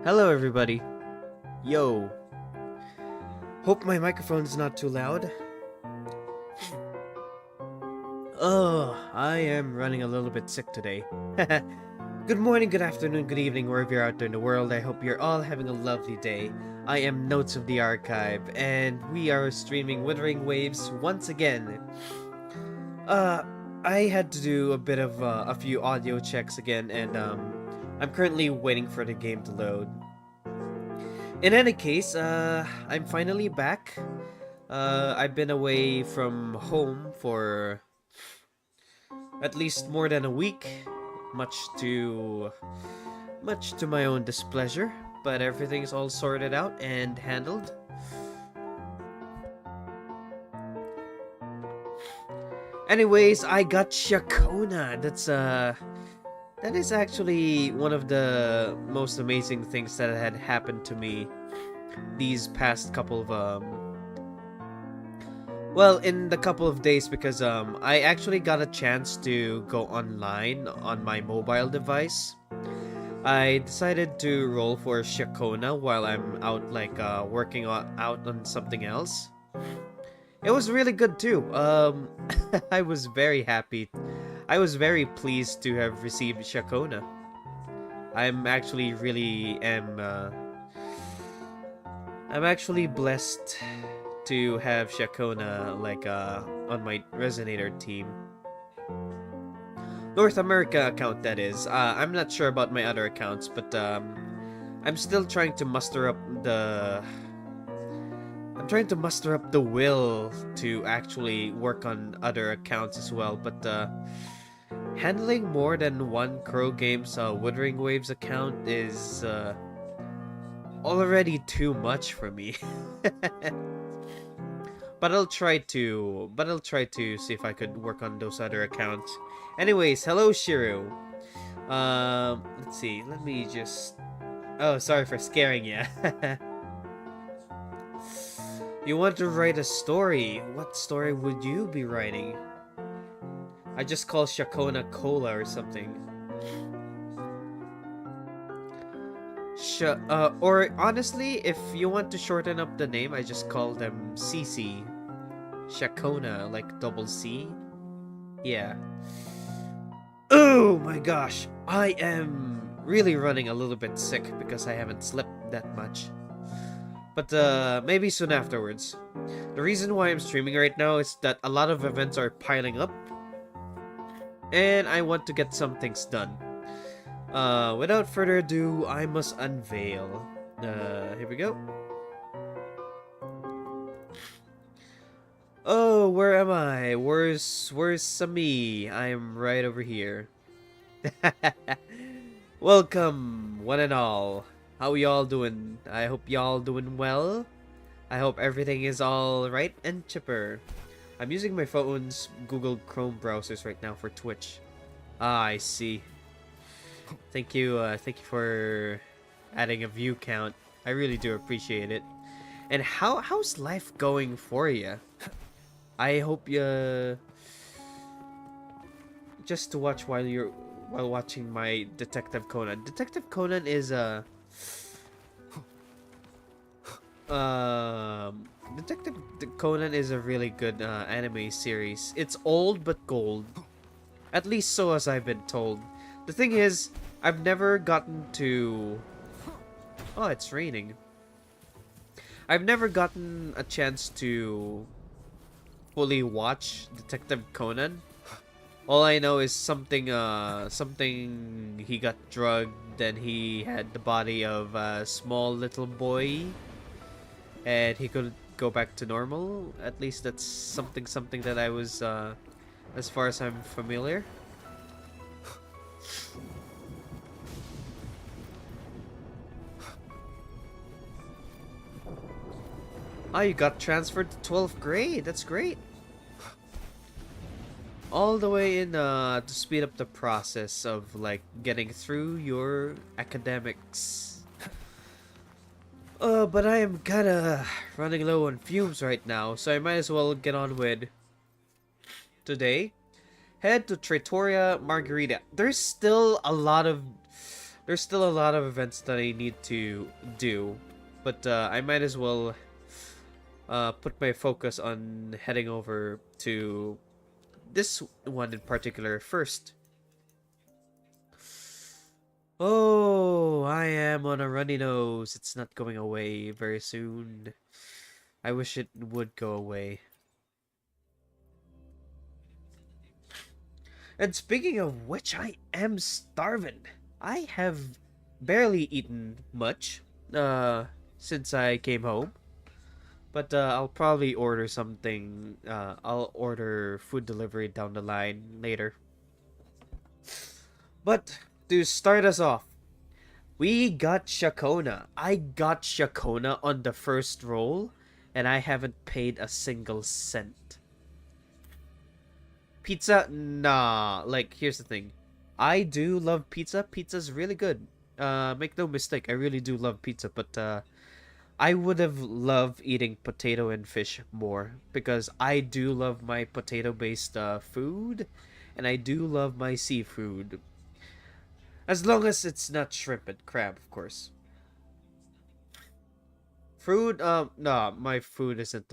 Hello, everybody. Yo. Hope my microphone's not too loud. Oh, I am running a little bit sick today. Good morning, good afternoon, good evening, wherever you're out there in the world. I hope you're all having a lovely day. I am Notes of the Archive, and we are streaming Withering Waves once again. I had to do a bit of a few audio checks again, and I'm currently waiting for the game to load. In any case, I'm finally back. I've been away from home for at least more than a week, much to my own displeasure, but everything's all sorted out and handled. Anyways, I got Ciaconna. That is actually one of the most amazing things that had happened to me these past couple of in the couple of days, because I actually got a chance to go online on my mobile device. I decided to roll for Ciaconna while I'm out working out on something else. It was really good too. I was very happy. I was very pleased to have received Ciaconna. I'm actually I'm actually blessed to have Ciaconna on my Resonator team. North America account, that is. I'm not sure about my other accounts, but I'm still trying to muster up the will to actually work on other accounts as well, but handling more than one Crow Games Withering Waves account is already too much for me. But I'll try to see if I could work on those other accounts. Anyways, hello Shiru. Let's see. Let me just. Oh, sorry for scaring you. You want to write a story? What story would you be writing? I just call Ciaconna Cola or something. Or honestly, if you want to shorten up the name, I just call them CC. Ciaconna, like double C. Yeah. Oh my gosh, I am really running a little bit sick because I haven't slept that much. But maybe soon afterwards. The reason why I'm streaming right now is that a lot of events are piling up, and I want to get some things done. Without further ado, I must unveil. Here we go. Oh, where am I? Where's Sami? I'm right over here. Welcome, one and all. How y'all doing? I hope y'all doing well. I hope everything is all right and chipper. I'm using my phone's Google Chrome browsers right now for Twitch. Ah, I see. Thank you for adding a view count. I really do appreciate it. And how's life going for you? I hope you just to watch while watching my Detective Conan. Detective Conan is a Detective Conan is a really good anime series. It's old but gold. At least so as I've been told. The thing is, I've never gotten to... Oh, it's raining. I've never gotten a chance to fully watch Detective Conan. All I know is something he got drugged, then he had the body of a small little boy, and he could go back to normal. At least that's something that I was, as far as I'm familiar. Ah, you got transferred to 12th grade. That's great. All the way in to speed up the process of getting through your academics. But I am kinda running low on fumes right now, so I might as well get on with today. Head to Trattoria Margherita. There's still a lot of There's still a lot of events that I need to do, but I might as well put my focus on heading over to this one in particular first. Oh, I am on a runny nose. It's not going away very soon. I wish it would go away. And speaking of which, I am starving. I have barely eaten much since I came home. But I'll probably order something. I'll order food delivery down the line later. But to start us off, we got Ciaconna. I got Ciaconna on the first roll, and I haven't paid a single cent. Pizza? Nah. Like, here's the thing. I do love pizza. Pizza's really good. Make no mistake, I really do love pizza, but I would have loved eating potato and fish more because I do love my potato-based food, and I do love my seafood. As long as it's not shrimp and crab, of course. Food, no, my food isn't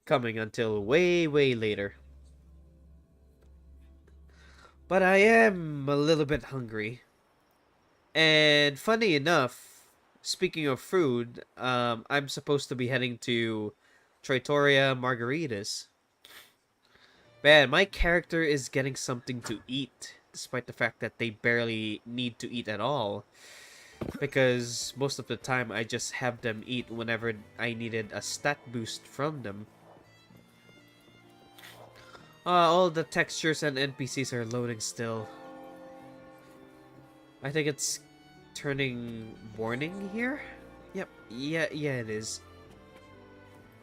coming until way, way later. But I am a little bit hungry. And funny enough, speaking of food, I'm supposed to be heading to Trattoria Margaritas. Man, my character is getting something to eat, despite the fact that they barely need to eat at all. Because most of the time, I just have them eat whenever I needed a stat boost from them. All the textures and NPCs are loading still. I think it's turning morning here? Yep, yeah it is.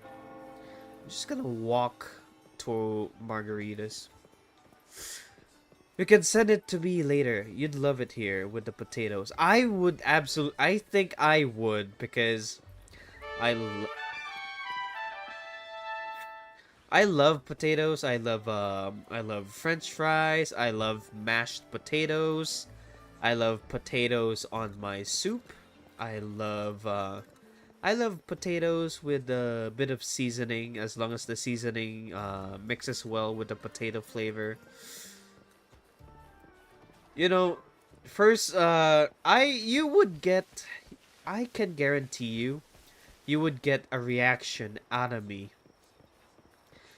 I'm just gonna walk to Margaritas. You can send it to me later. You'd love it here with the potatoes. I would absolutely... I think I would because I, lo I love potatoes. I love French fries. I love mashed potatoes. I love potatoes on my soup. I love I love potatoes with a bit of seasoning, as long as the seasoning mixes well with the potato flavor. You know, first you would get, I can guarantee you, you would get a reaction out of me.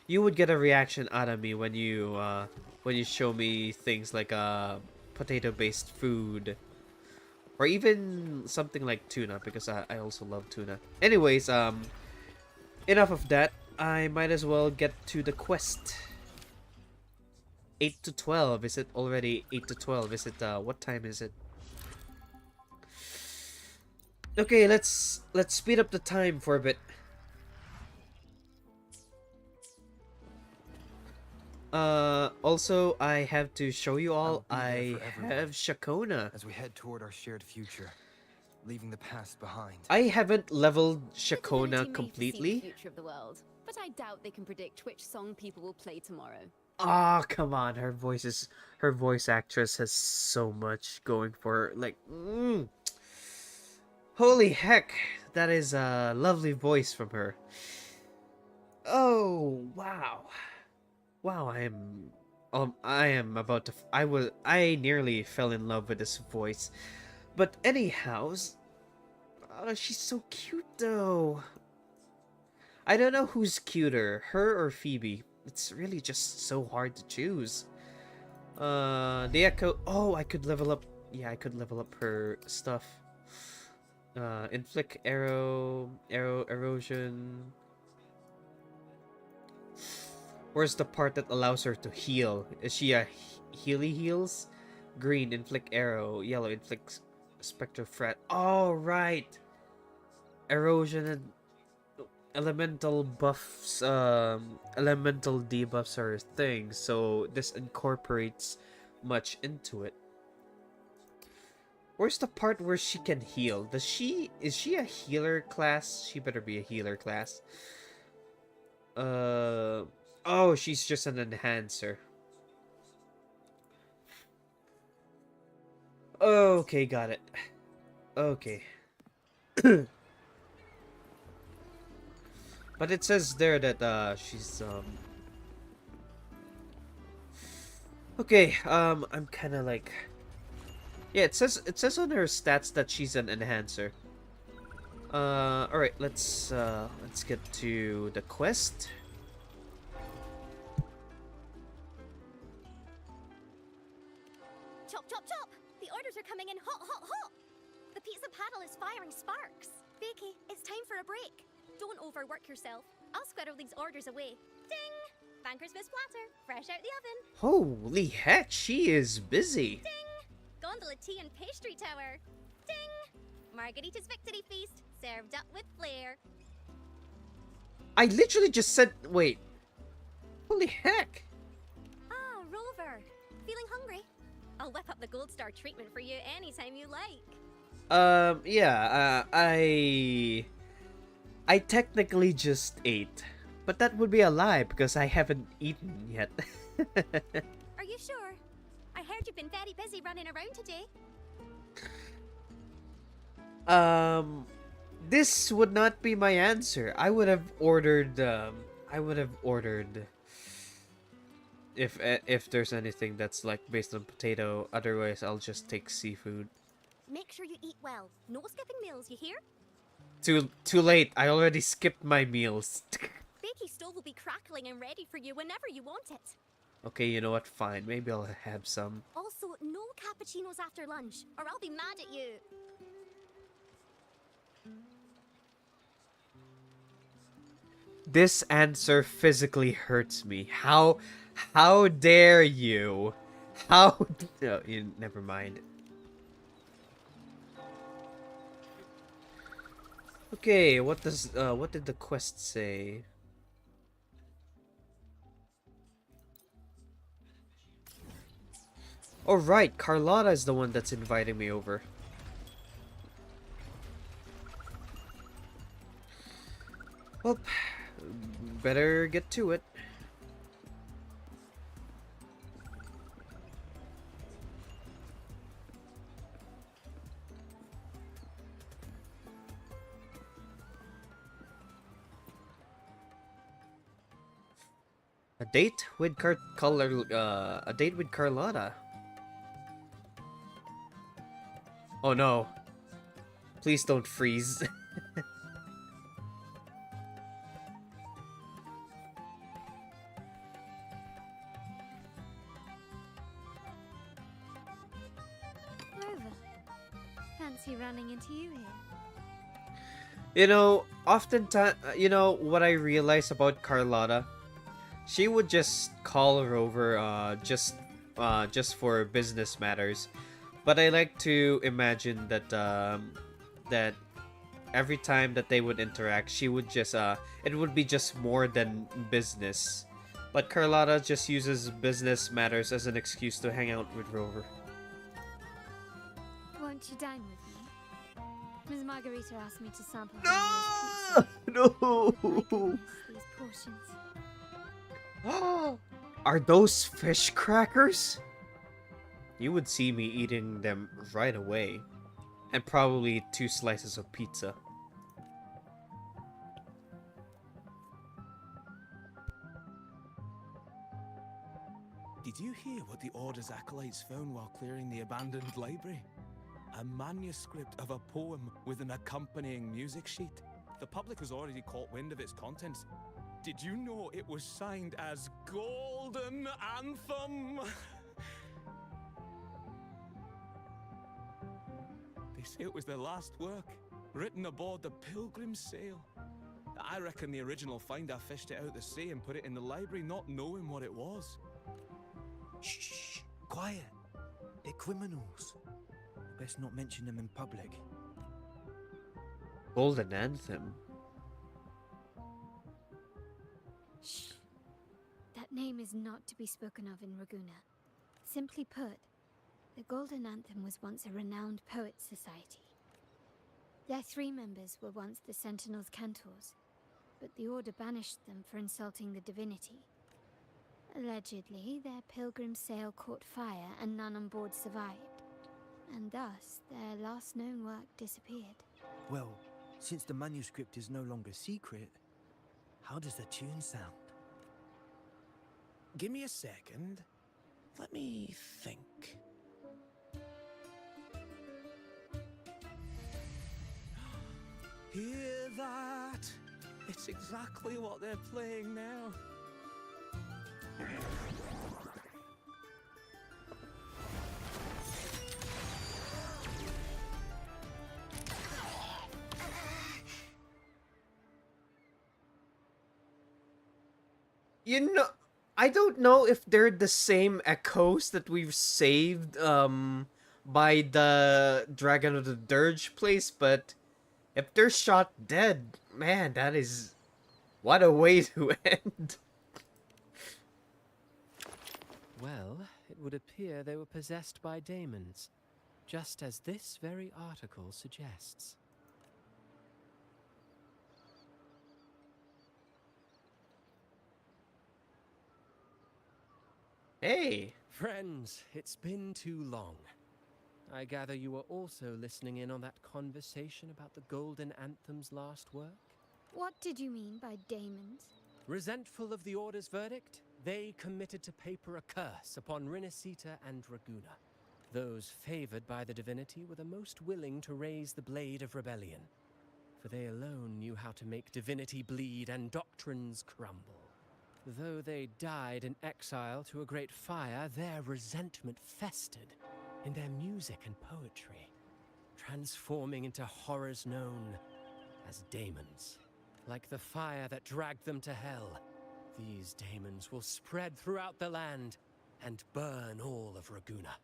You would get a reaction out of me when you show me things like potato-based food, or even something like tuna, because I also love tuna. Anyways, enough of that. I might as well get to the quest. 8 to 12. Is it already 8 to 12? Is it, what time is it? Okay, let's speed up the time for a bit. Also, I have to show you all, I have Ciaconna. As we head toward our shared future, leaving the past behind. I haven't leveled Ciaconna completely. The future of the world, but I doubt they can predict which song people will play tomorrow. Ah, come on, her voice actress has so much going for her. Like, holy heck, that is a lovely voice from her. Oh, wow. Wow, I am about to, I nearly fell in love with this voice. But anyhow, she's so cute though. I don't know who's cuter, her or Phoebe. It's really just so hard to choose. The Echo, oh, I could level up, yeah, I could level up her stuff. Inflict arrow erosion. Where's the part that allows her to heal? Is she a heals? Green, inflict arrow. Yellow, inflict spectre fret. Oh, right. Erosion and elemental buffs, elemental debuffs are a thing, so this incorporates much into it. Where's the part where she can heal? Is she a healer class? She better be a healer class. Oh, she's just an enhancer. Okay, got it. Okay. But it says there that she's okay, I'm kind of like, yeah, it says on her stats that she's an enhancer. All right, let's get to the quest. Chop, chop, chop! The orders are coming in hot, hot, hot! The pizza paddle is firing sparks. Becky, it's time for a break. Don't overwork yourself. I'll squirrel these orders away. Ding! Banker's Miss Platter, fresh out the oven. Holy heck, she is busy. Ding! Gondola tea and pastry tower. Ding! Margarita's victory feast, served up with flair. I literally just said, wait. Holy heck. Ah, Rover. Feeling hungry? I'll whip up the Gold Star treatment for you anytime you like. Yeah, I technically just ate. But that would be a lie because I haven't eaten yet. Are you sure? I heard you've been very busy running around today. This would not be my answer. I would have ordered, if there's anything that's like based on potato. Otherwise, I'll just take seafood. Make sure you eat well. No skipping meals, you hear? Too late. I already skipped my meals. Bakey stove will be crackling and ready for you whenever you want it. Okay, you know what? Fine. Maybe I'll have some. Also, no cappuccinos after lunch, or I'll be mad at you. This answer physically hurts me. How dare you? No, never mind. Okay, what did the quest say? Oh right, Carlotta is the one that's inviting me over. Well, better get to it. A date with a date with Carlotta. Oh no. Please don't freeze. Rover, fancy running into you here. You know, oftentimes, what I realize about Carlotta, she would just call Rover, just for business matters. But I like to imagine that, that every time that they would interact, she would just, it would be just more than business. But Carlotta just uses business matters as an excuse to hang out with Rover. Won't you dine with me? Ms. Margarita asked me to sample her No! My goodness, these portions. Are those fish crackers? You would see me eating them right away. And probably 2 slices of pizza. Did you hear what the Order's acolytes found while clearing the abandoned library? A manuscript of a poem with an accompanying music sheet. The public has already caught wind of its contents. Did you know it was signed as Golden Anthem? They say it was their last work, written aboard the Pilgrim's Sail. I reckon the original finder fished it out the sea and put it in the library, not knowing what it was. Shh, quiet. They're criminals. Best not mention them in public. Golden Anthem. Shh. That name is not to be spoken of in Raguna. Simply put, the Golden Anthem was once a renowned poets' society. Their 3 members were once the Sentinel's cantors, but the Order banished them for insulting the divinity. Allegedly, their pilgrim sail caught fire and none on board survived. and thus their last known work disappeared. Well, since the manuscript is no longer secret, how does the tune sound? Give me a second. Let me think. Hear that? It's exactly what they're playing now. You know, I don't know if they're the same echoes that we've saved by the Dragon of the Dirge place, but if they're shot dead, man, that is what a way to end. Well, it would appear they were possessed by daemons, just as this very article suggests. Hey, Friends, it's been too long. I gather you were also listening in on that conversation about the Golden Anthem's last work? What did you mean by daemons? Resentful of the Order's verdict, they committed to paper a curse upon Rinasita and Raguna. Those favored by the divinity were the most willing to raise the blade of rebellion, for they alone knew how to make divinity bleed and doctrines crumble. Though they died in exile to a great fire, their resentment festered in their music and poetry, transforming into horrors known as daemons. Like the fire that dragged them to hell, these daemons will spread throughout the land and burn all of Raguna.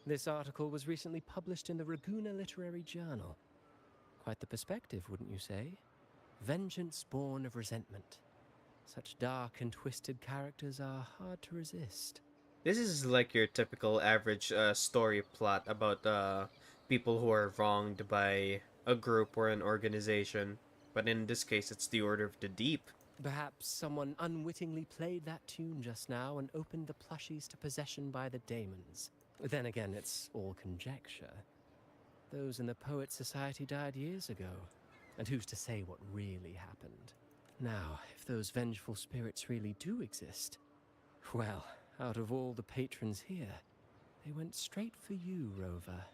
This article was recently published in the Raguna Literary Journal. Quite the perspective, wouldn't you say? Vengeance born of resentment. Such dark and twisted characters are hard to resist. this is like your typical average story plot about people who are wronged by a group or an organization. But in this case, it's the Order of the Deep. Perhaps someone unwittingly played that tune just now and opened the plushies to possession by the daemons. Then again, it's all conjecture. Those in the Poet Society died years ago, and who's to say what really happened? Now, if those vengeful spirits really do exist, well, out of all the patrons here, they went straight for you, Rover.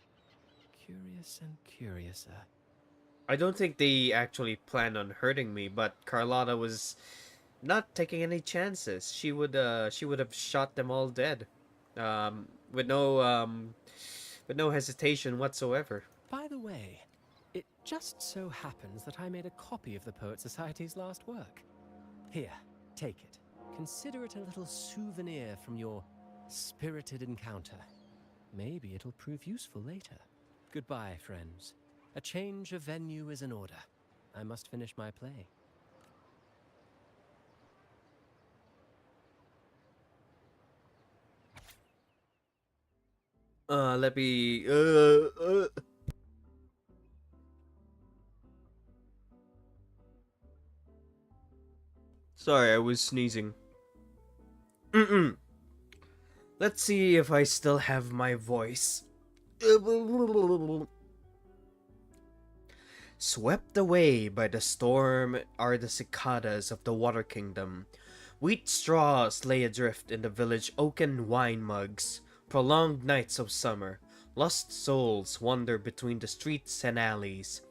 Curious and curiouser. I don't think they actually planned on hurting me, but Carlotta was not taking any chances. She would have shot them all dead, um, with no um, with no hesitation whatsoever. By the way, it just so happens that I made a copy of the Poet Society's last work. Here, take it. Consider it a little souvenir from your spirited encounter. Maybe it'll prove useful later. Goodbye, friends. A change of venue is in order. I must finish my play. Let me. Sorry, I was sneezing. Let's see if I still have my voice. Swept away by the storm are the cicadas of the Water Kingdom. Wheat straws lay adrift in the village oaken wine mugs. Prolonged nights of summer, lost souls wander between the streets and alleys.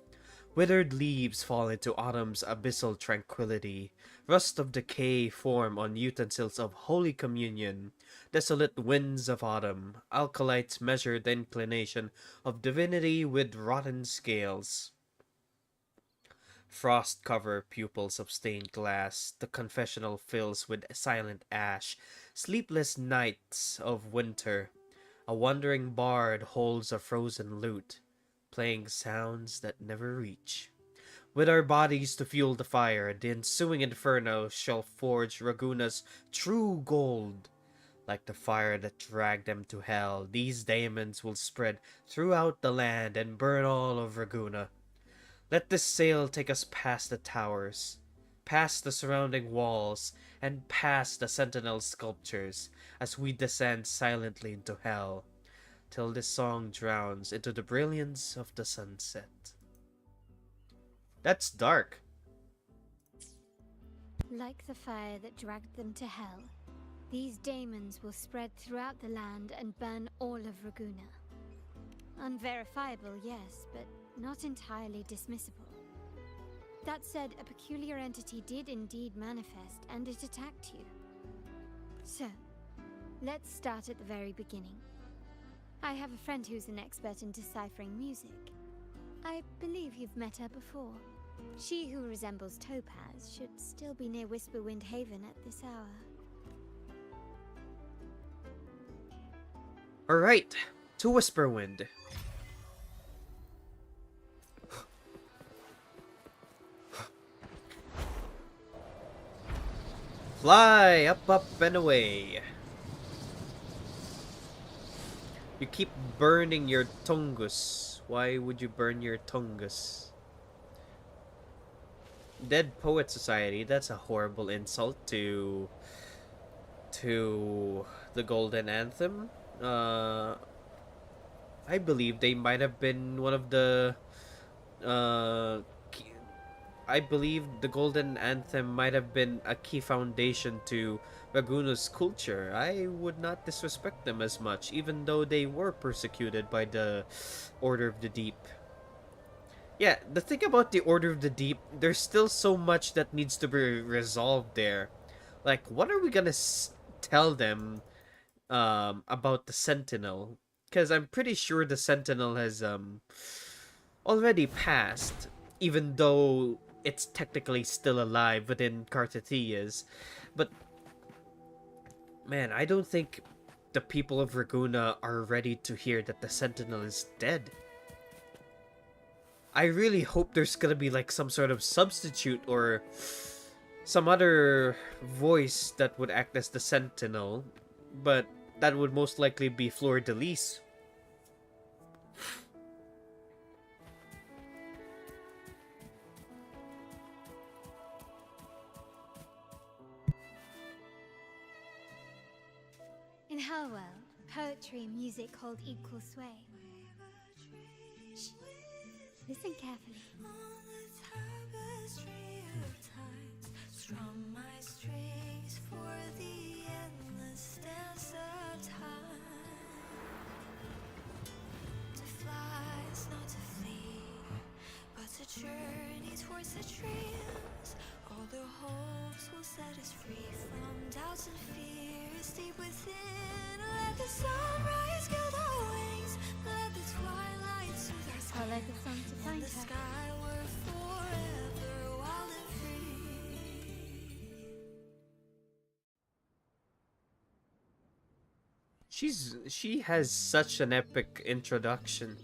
Withered leaves fall into autumn's abyssal tranquility. Rust of decay form on utensils of Holy Communion. Desolate winds of autumn, alkalites measure the inclination of divinity with rotten scales. Frost cover pupils of stained glass, the confessional fills with silent ash, sleepless nights of winter. A wandering bard holds a frozen lute, playing sounds that never reach. With our bodies to fuel the fire, the ensuing inferno shall forge Raguna's true gold. Like the fire that dragged them to hell, these daemons will spread throughout the land and burn all of Raguna. Let this sail take us past the towers, past the surrounding walls, and past the sentinel sculptures, as we descend silently into hell. till this song drowns into the brilliance of the sunset. That's dark. Like the fire that dragged them to hell, these daemons will spread throughout the land and burn all of Raguna. Unverifiable, yes, but not entirely dismissible. That said, a peculiar entity did indeed manifest, and it attacked you. So, let's start at the very beginning. I have a friend who's an expert in deciphering music. I believe you've met her before. She who resembles Topaz should still be near Whisperwind Haven at this hour. Alright, to Whisperwind. Fly up, up, and away. You keep burning your Tungus. Why would you burn your Tungus? Dead Poet Society, that's a horrible insult to the Golden Anthem. I believe they might have been one of the I believe the Golden Anthem might have been a key foundation to Raguna's culture. I would not disrespect them as much, even though they were persecuted by the Order of the Deep. Yeah, the thing about the Order of the Deep, there's still so much that needs to be resolved there. Like, what are we gonna tell them about the Sentinel? Because I'm pretty sure the Sentinel has already passed, even though it's technically still alive within Carthathias. But man, I don't think the people of Raguna are ready to hear that the Sentinel is dead. I really hope there's gonna be like some sort of substitute or some other voice that would act as the Sentinel, but that would most likely be Fleur de Lis. In her world, poetry and music hold equal sway. Shh. Listen carefully. Strum my strings for the endless dance of time. To fly is not to flee, but to journey towards the dreams. All the hopes will set us free from doubts and fears deep within. Let the sunrise gild our wings, let the twilight soothe our skin. I'll let the sun to find The her. sky were forever wild and free. She has such an epic introduction.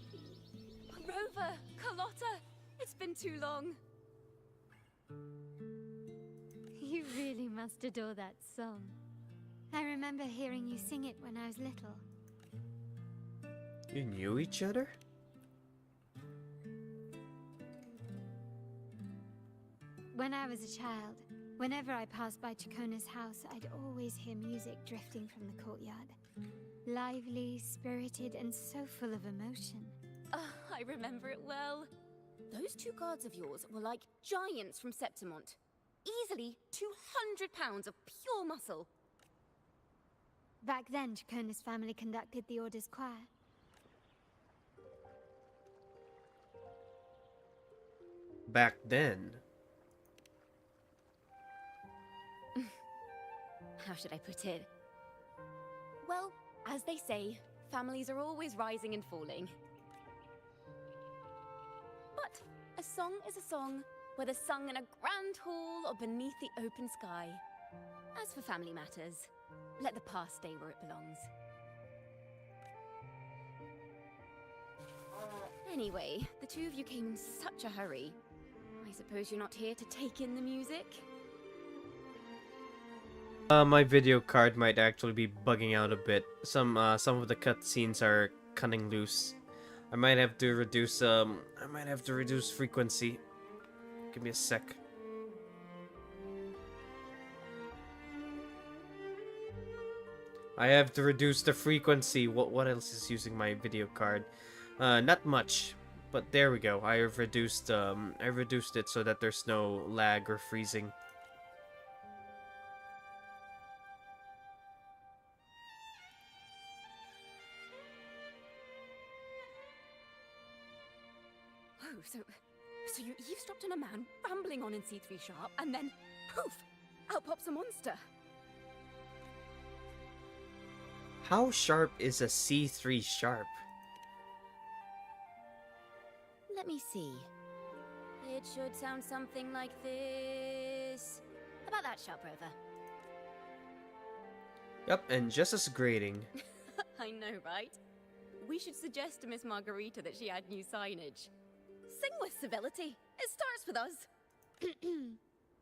Rover, Carlotta, it's been too long. You really must adore that song. I remember hearing you sing it when I was little. You knew each other? When I was a child, whenever I passed by Ciaconna's house, I'd always hear music drifting from the courtyard. Lively, spirited, and so full of emotion. Oh, I remember it well. Those two guards of yours were like giants from Septimont. Easily 200 pounds of pure muscle. Back then, Ciaconna's family conducted the Order's choir. Back then. How should I put it? Well, as they say, families are always rising and falling. But a song is a song, whether sung in a grand hall or beneath the open sky. As for family matters, let the past stay where it belongs. Anyway, the two of you came in such a hurry. I suppose you're not here to take in the music? My video card might actually be bugging out a bit. Some of the cutscenes are cutting loose. I might have to reduce frequency. Give me a sec. I have to reduce the frequency. What else is using my video card? Not much, but there we go. I reduced it so that there's no lag or freezing. Oh, so you eavesdropped on a man rambling on in C3 sharp, and then poof, out pops a monster. How sharp is a C3 sharp? Let me see. It should sound something like this. About that, Sharp Rover. Yep, and just as grating. I know, right? We should suggest to Miss Margarita that she add new signage. Sing with civility. It starts with us.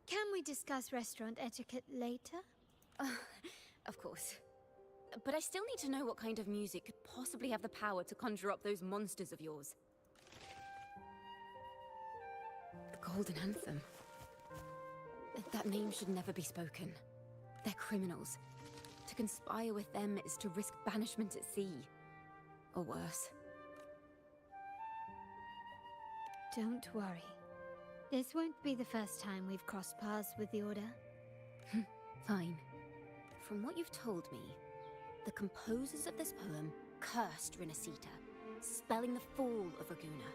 Can we discuss restaurant etiquette later? Of course. But I still need to know what kind of music could possibly have the power to conjure up those monsters of yours. The Golden Anthem. That name should never be spoken. They're criminals. To conspire with them is to risk banishment at sea. Or worse. Don't worry. This won't be the first time we've crossed paths with the Order. Fine. From what you've told me, the composers of this poem cursed Rinascita, spelling the fall of Raguna.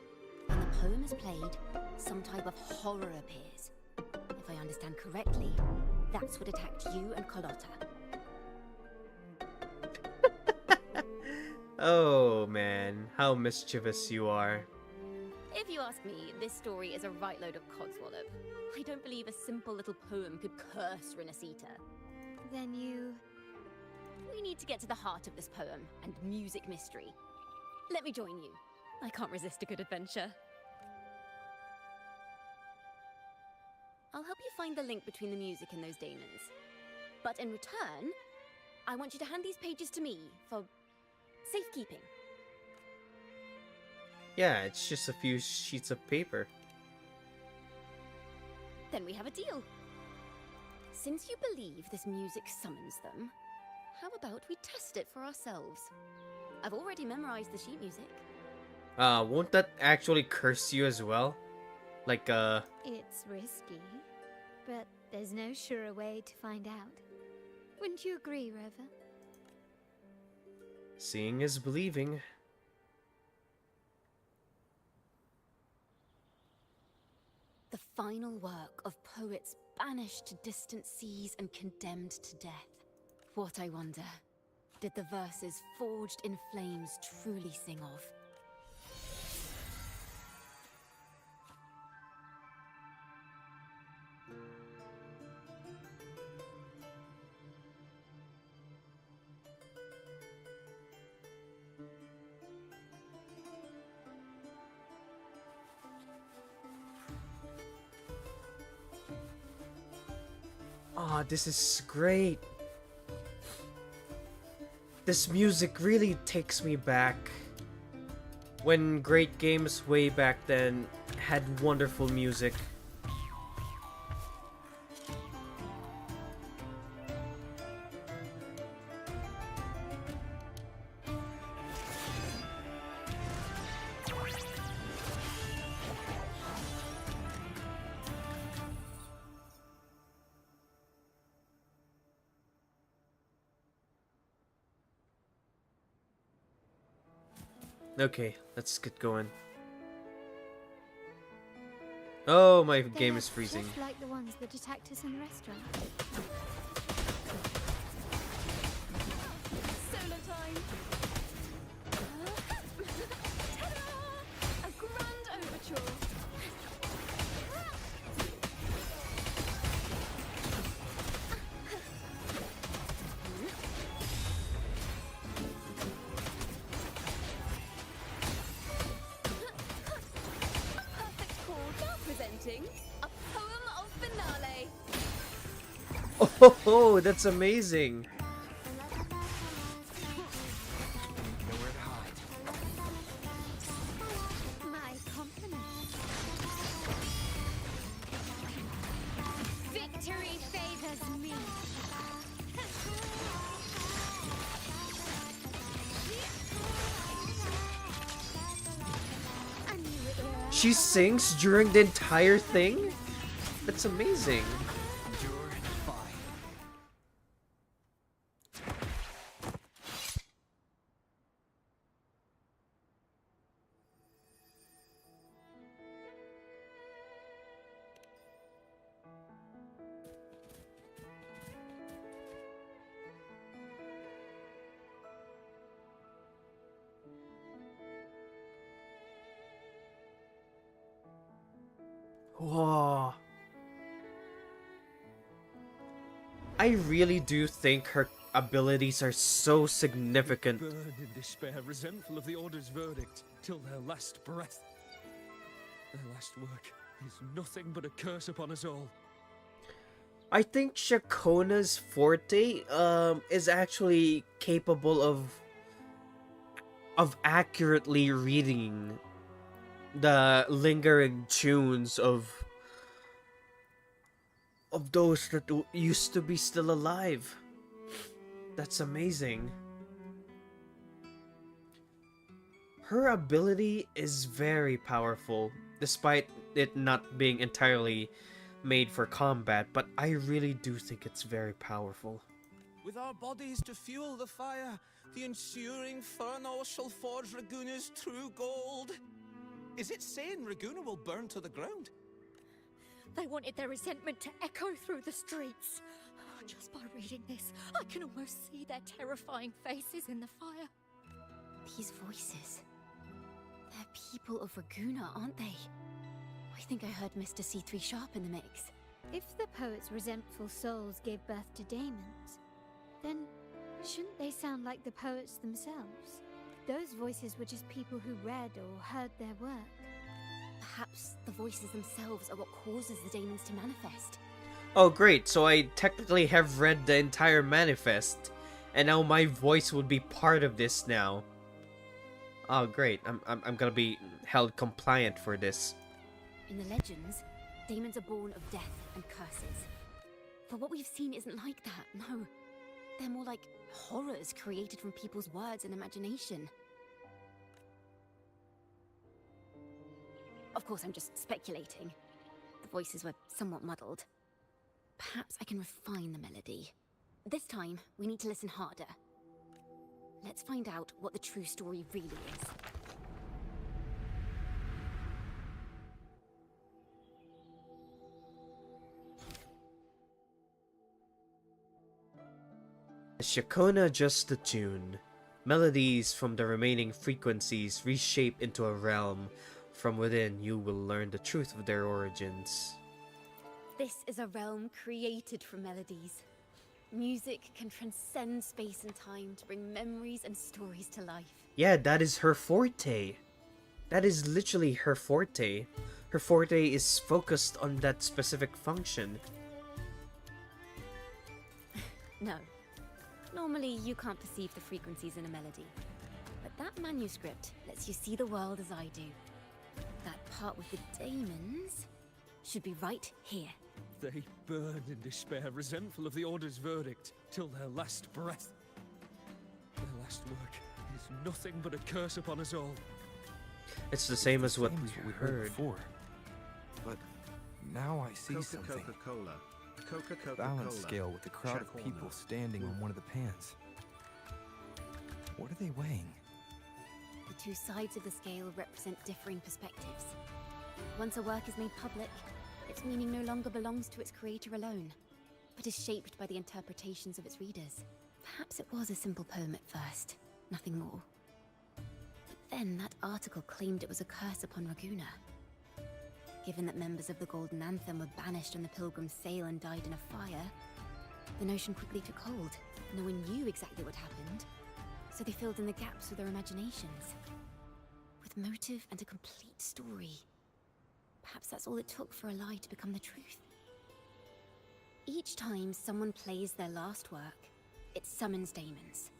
When the poem is played, some type of horror appears. If I understand correctly, that's what attacked you and Carlotta. Oh man, how mischievous you are. If you ask me, this story is a right load of codswallop. I don't believe a simple little poem could curse Rinascita. Then you... We need to get to the heart of this poem and music mystery. Let me join you. I can't resist a good adventure. I'll help you find the link between the music and those daemons. But in return, I want you to hand these pages to me for safekeeping. Yeah, it's just a few sheets of paper. Then we have a deal. Since you believe this music summons them, how about we test it for ourselves? I've already memorized the sheet music. Won't that actually curse you as well? Like, It's risky, but there's no surer way to find out. Wouldn't you agree, Rover? seeing is believing. The final work of poets banished to distant seas and condemned to death. What, I wonder, did the verses forged in flames truly sing of? Oh, this is great. This music really takes me back. When great games way back then had wonderful music. Okay, let's get going. Oh, my They game look is freezing. just like the ones that attacked us in the restaurant. Solo time! Ta-da! A grand overture! Perfect chord. Now presenting a poem of finale. Oh, that's amazing. Nowhere to hide. My compliments. Victory favors me. She sings during the entire thing? That's amazing. Endure and fight. Whoa. I really do think her abilities are so significant. Burn in despair, resentful of the Order's verdict, till their last breath. Their last work is nothing but a curse upon us all. I think Ciaconna's forte is actually capable of accurately reading the lingering tunes of those that used to be still alive. That's amazing. Her ability is very powerful, despite it not being entirely made for combat, but I really do think it's very powerful. With our bodies to fuel the fire, the ensuing furnace shall forge Raguna's true gold. Is it saying Raguna will burn to the ground? They wanted their resentment to echo through the streets. Just by reading this, I can almost see their terrifying faces in the fire. These voices. They're people of Raguna, aren't they? I think I heard Mr. C3 Sharp in the mix. If the poet's resentful souls gave birth to daemons, then shouldn't they sound like the poets themselves? Those voices were just people who read or heard their work. Perhaps the voices themselves are what causes the daemons to manifest. Oh great, so I technically have read the entire manifest, and now my voice would be part of this now. Oh great, I'm gonna be held compliant for this. In the legends, daemons are born of death and curses. But what we've seen isn't like that, no. They're more like horrors created from people's words and imagination. Of course, I'm just speculating. The voices were somewhat muddled. Perhaps I can refine the melody. This time, we need to listen harder. Let's find out what the true story really is. Ciaconna just the tune. Melodies from the remaining frequencies reshape into a realm. From within, you will learn the truth of their origins. This is a realm created from melodies. Music can transcend space and time to bring memories and stories to life. Yeah, that is her forte. That is literally her forte. Her forte is focused on that specific function. No. Normally, you can't perceive the frequencies in a melody. But that manuscript lets you see the world as I do. That part with the daemons should be right here. They burn in despair, resentful of the Order's verdict, till their last breath. Their last work is nothing but a curse upon us all. It's the same as what we heard heard. before. But now I see something. Coca-Cola. Coca-Cola. Balance scale with a crowd of people standing on one of the pans. What are they weighing? The two sides of the scale represent differing perspectives. Once a work is made public, its meaning no longer belongs to its creator alone, but is shaped by the interpretations of its readers. Perhaps it was a simple poem at first, nothing more. But then that article claimed it was a curse upon Raguna. Given that members of the Golden Anthem were banished on the Pilgrim's Sail and died in a fire, the notion quickly took hold. No one knew exactly what happened, so they filled in the gaps with their imaginations. With motive and a complete story. Perhaps that's all it took for a lie to become the truth. Each time someone plays their last work, it summons daemons.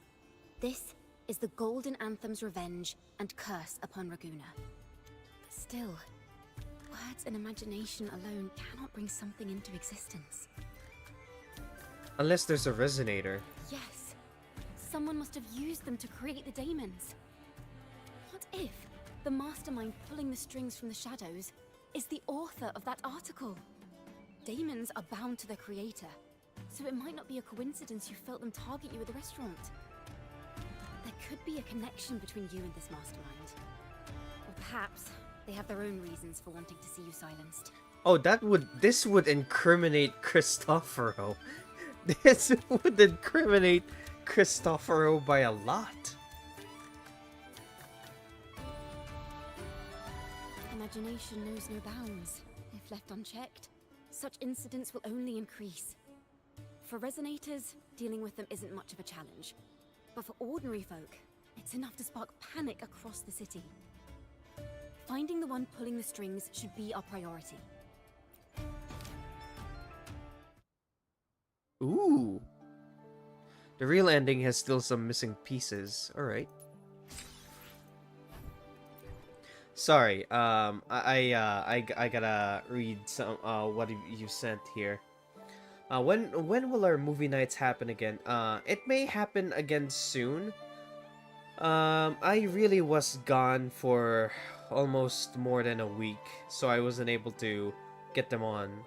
This is the Golden Anthem's revenge and curse upon Raguna. But still, words and imagination alone cannot bring something into existence. Unless there's a resonator. Yes, someone must have used them to create the daemons. What if The mastermind pulling the strings from the shadows is the author of that article. Daemons are bound to their creator, so it might not be a coincidence you felt them target you at the restaurant. There could be a connection between you and this mastermind. Or perhaps they have their own reasons for wanting to see you silenced. Oh, this would incriminate Cristoforo. This would incriminate Cristoforo by a lot. Imagination knows no bounds. If left unchecked, such incidents will only increase. For resonators, dealing with them isn't much of a challenge. But for ordinary folk, it's enough to spark panic across the city. Finding the one pulling the strings should be our priority. Ooh. The real ending has still some missing pieces. Alright. Sorry, I gotta read some what you sent here. When will our movie nights happen again? It may happen again soon. I really was gone for almost more than a week, so I wasn't able to get them on.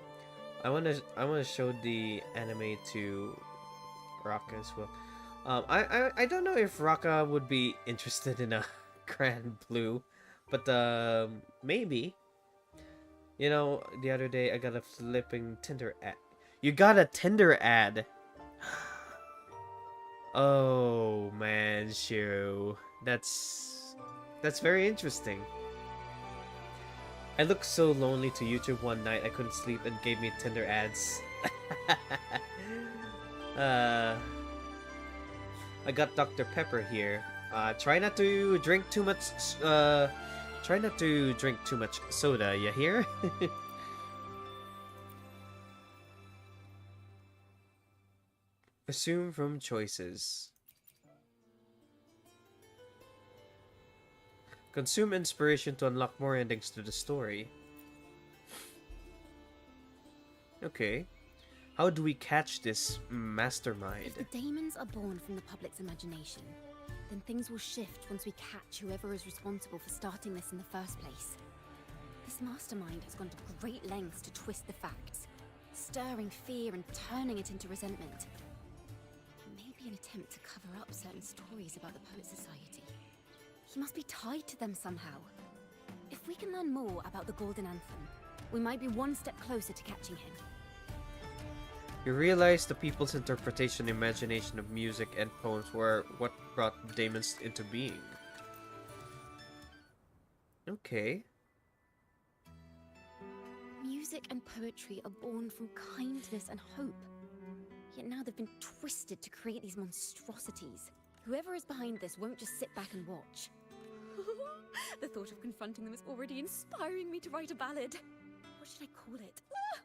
I wanna show the anime to Raka as well. I don't know if Raka would be interested in a Grand Blue, but maybe. You know, the other day I got a flipping Tinder ad. You got a Tinder ad. Oh man, Shiro. That's very interesting. I looked so lonely to YouTube one night I couldn't sleep and gave me Tinder ads. I got Dr. Pepper here. Try not to drink too much soda, you hear? Assume from choices. Consume inspiration to unlock more endings to the story. Okay. How do we catch this mastermind? If the daemons are born from the public's imagination, then things will shift once we catch whoever is responsible for starting this in the first place. This mastermind has gone to great lengths to twist the facts, stirring fear and turning it into resentment. Maybe an attempt to cover up certain stories about the Poet Society. He must be tied to them somehow. If we can learn more about the Golden Anthem, we might be one step closer to catching him. You realize the people's interpretation and imagination of music and poems were what brought daemons into being. Okay. Music and poetry are born from kindness and hope. Yet now they've been twisted to create these monstrosities. Whoever is behind this won't just sit back and watch. The thought of confronting them is already inspiring me to write a ballad. What should I call it?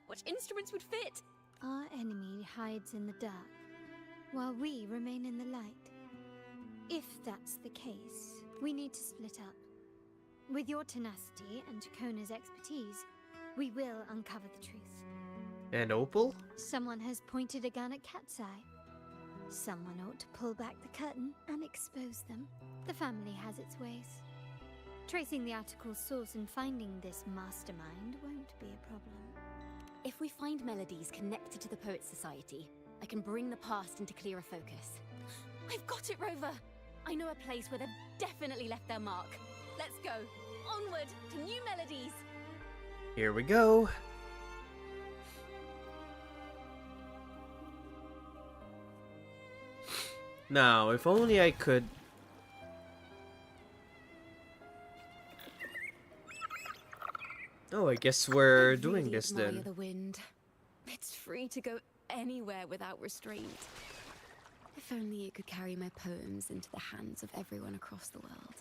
Which instruments would fit? Our enemy hides in the dark, while we remain in the light. If that's the case, we need to split up. With your tenacity and Ciaconna's expertise, we will uncover the truth. And Opal? Someone has pointed a gun at Cat's Eye. Someone ought to pull back the curtain and expose them. The family has its ways. Tracing the article's source and finding this mastermind won't be a problem. If we find melodies connected to the Poets Society, I can bring the past into clearer focus. I've got it, Rover! I know a place where they've definitely left their mark. Let's go! Onward to new melodies! Here we go! Now, if only I could... Oh, I guess we're I doing really this admire then. the wind. It's free to go anywhere without restraint. If only it could carry my poems into the hands of everyone across the world.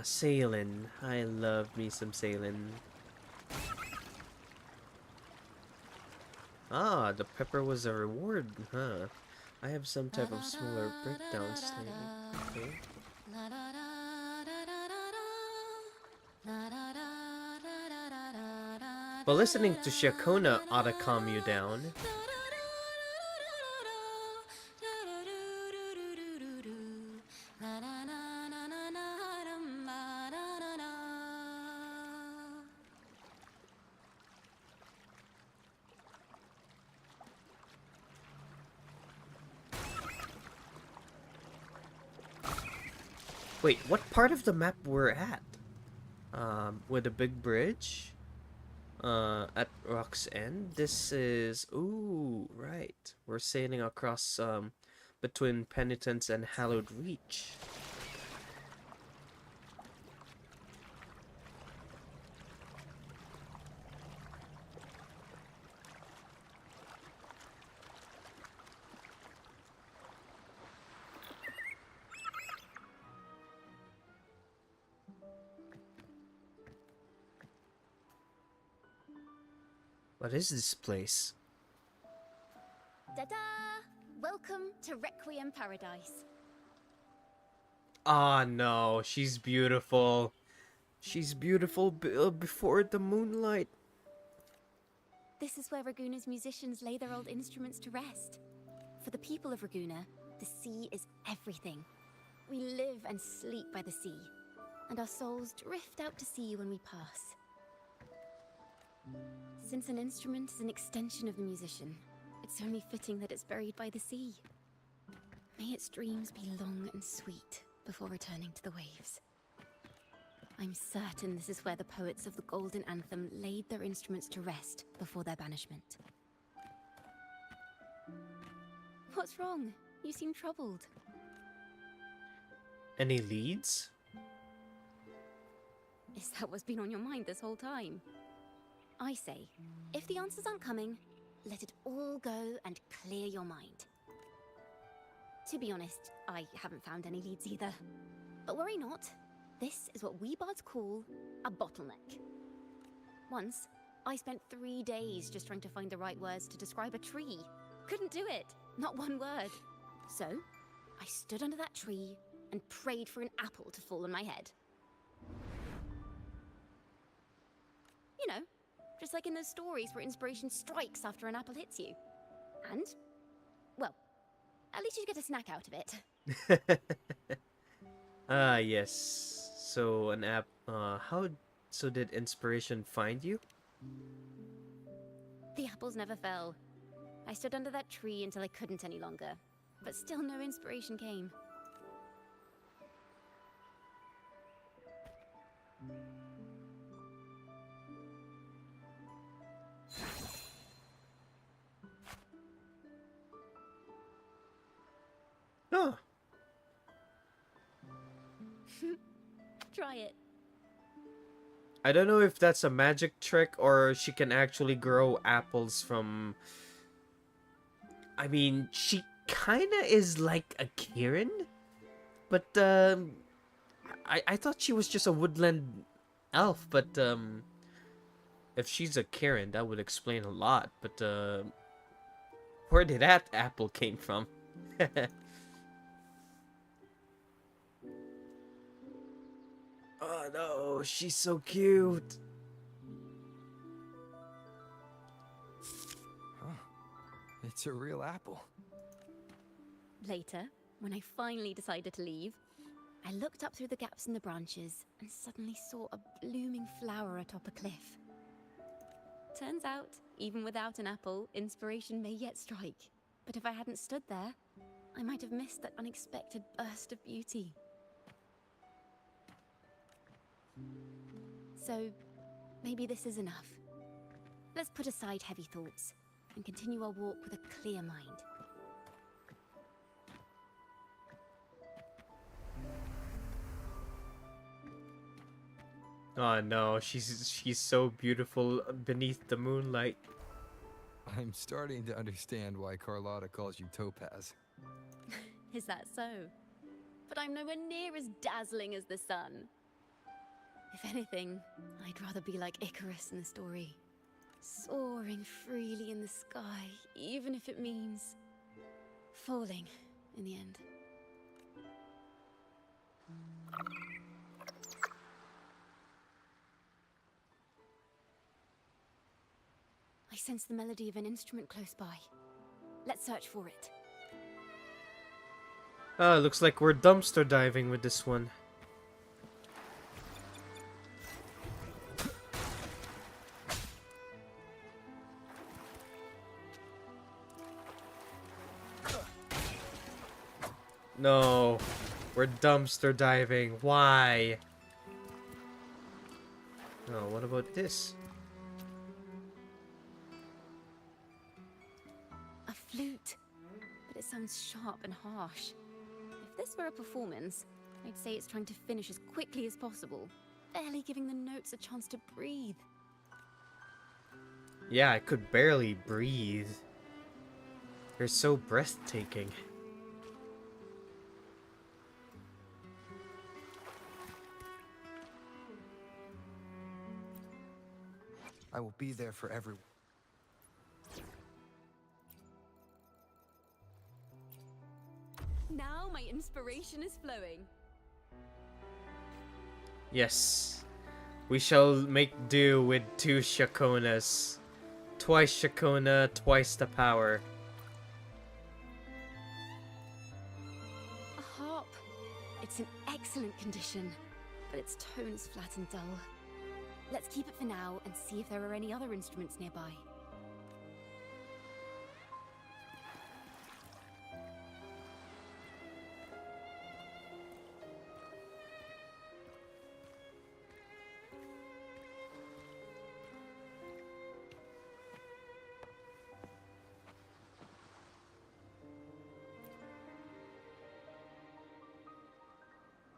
Sailing. I love me some sailing. Ah, the pepper was a reward, huh? I have some type of smaller breakdown slave. Okay. But listening to Ciaconna ought to calm you down. Wait, what part of the map we're at? With a big bridge? At Rock's End? This is... Ooh, right. We're sailing across, between Penitence and Hallowed Reach. What is this place? Ta-da! Welcome to Requiem Paradise. Ah, no, she's beautiful. She's beautiful before the moonlight. This is where Raguna's musicians lay their old instruments to rest. For the people of Raguna, the sea is everything. We live and sleep by the sea, and our souls drift out to sea when we pass. Since an instrument is an extension of the musician, it's only fitting that it's buried by the sea. May its dreams be long and sweet before returning to the waves. I'm certain this is where the poets of the Golden Anthem laid their instruments to rest before their banishment. What's wrong? You seem troubled. Any leads? Is that what's been on your mind this whole time? I say, if the answers aren't coming, let it all go and clear your mind. To be honest, I haven't found any leads either. But worry not. This is what we bards call a bottleneck. Once, I spent 3 days just trying to find the right words to describe a tree. Couldn't do it. Not one word. So, I stood under that tree and prayed for an apple to fall on my head. You know, just like in those stories where inspiration strikes after an apple hits you. And, well, at least you get a snack out of it. Ah, yes. So, an app, so did inspiration find you? The apples never fell. I stood under that tree until I couldn't any longer, but still no inspiration came. Oh, Try it. I don't know if that's a magic trick or she can actually grow apples from... I mean, she kinda is like a Kieran, but I thought she was just a woodland elf, but if she's a Kieran, that would explain a lot, but where did that apple came from? Oh no, she's so cute. Huh. It's a real apple. Later, when I finally decided to leave, I looked up through the gaps in the branches and suddenly saw a blooming flower atop a cliff. Turns out, even without an apple, inspiration may yet strike. But if I hadn't stood there, I might have missed that unexpected burst of beauty. So, maybe this is enough. Let's put aside heavy thoughts and continue our walk with a clear mind. Oh no, she's so beautiful beneath the moonlight. I'm starting to understand why Carlotta calls you Topaz. Is that so? But I'm nowhere near as dazzling as the sun. If anything, I'd rather be like Icarus in the story. Soaring freely in the sky, even if it means falling in the end. sense the melody of an instrument close by. Let's search for it. Oh, looks like we're dumpster diving with this one. No, we're dumpster diving. Why? Oh, what about this? A flute. But it sounds sharp and harsh. If this were a performance, I'd say it's trying to finish as quickly as possible, barely giving the notes a chance to breathe. Yeah, I could barely breathe. They're so breathtaking. I will be there for everyone. Now my inspiration is flowing. Yes. We shall make do with 2 Ciaconnas. Twice Ciaconna, twice the power. A harp. It's in excellent condition, but its tone is flat and dull. Let's keep it for now and see if there are any other instruments nearby.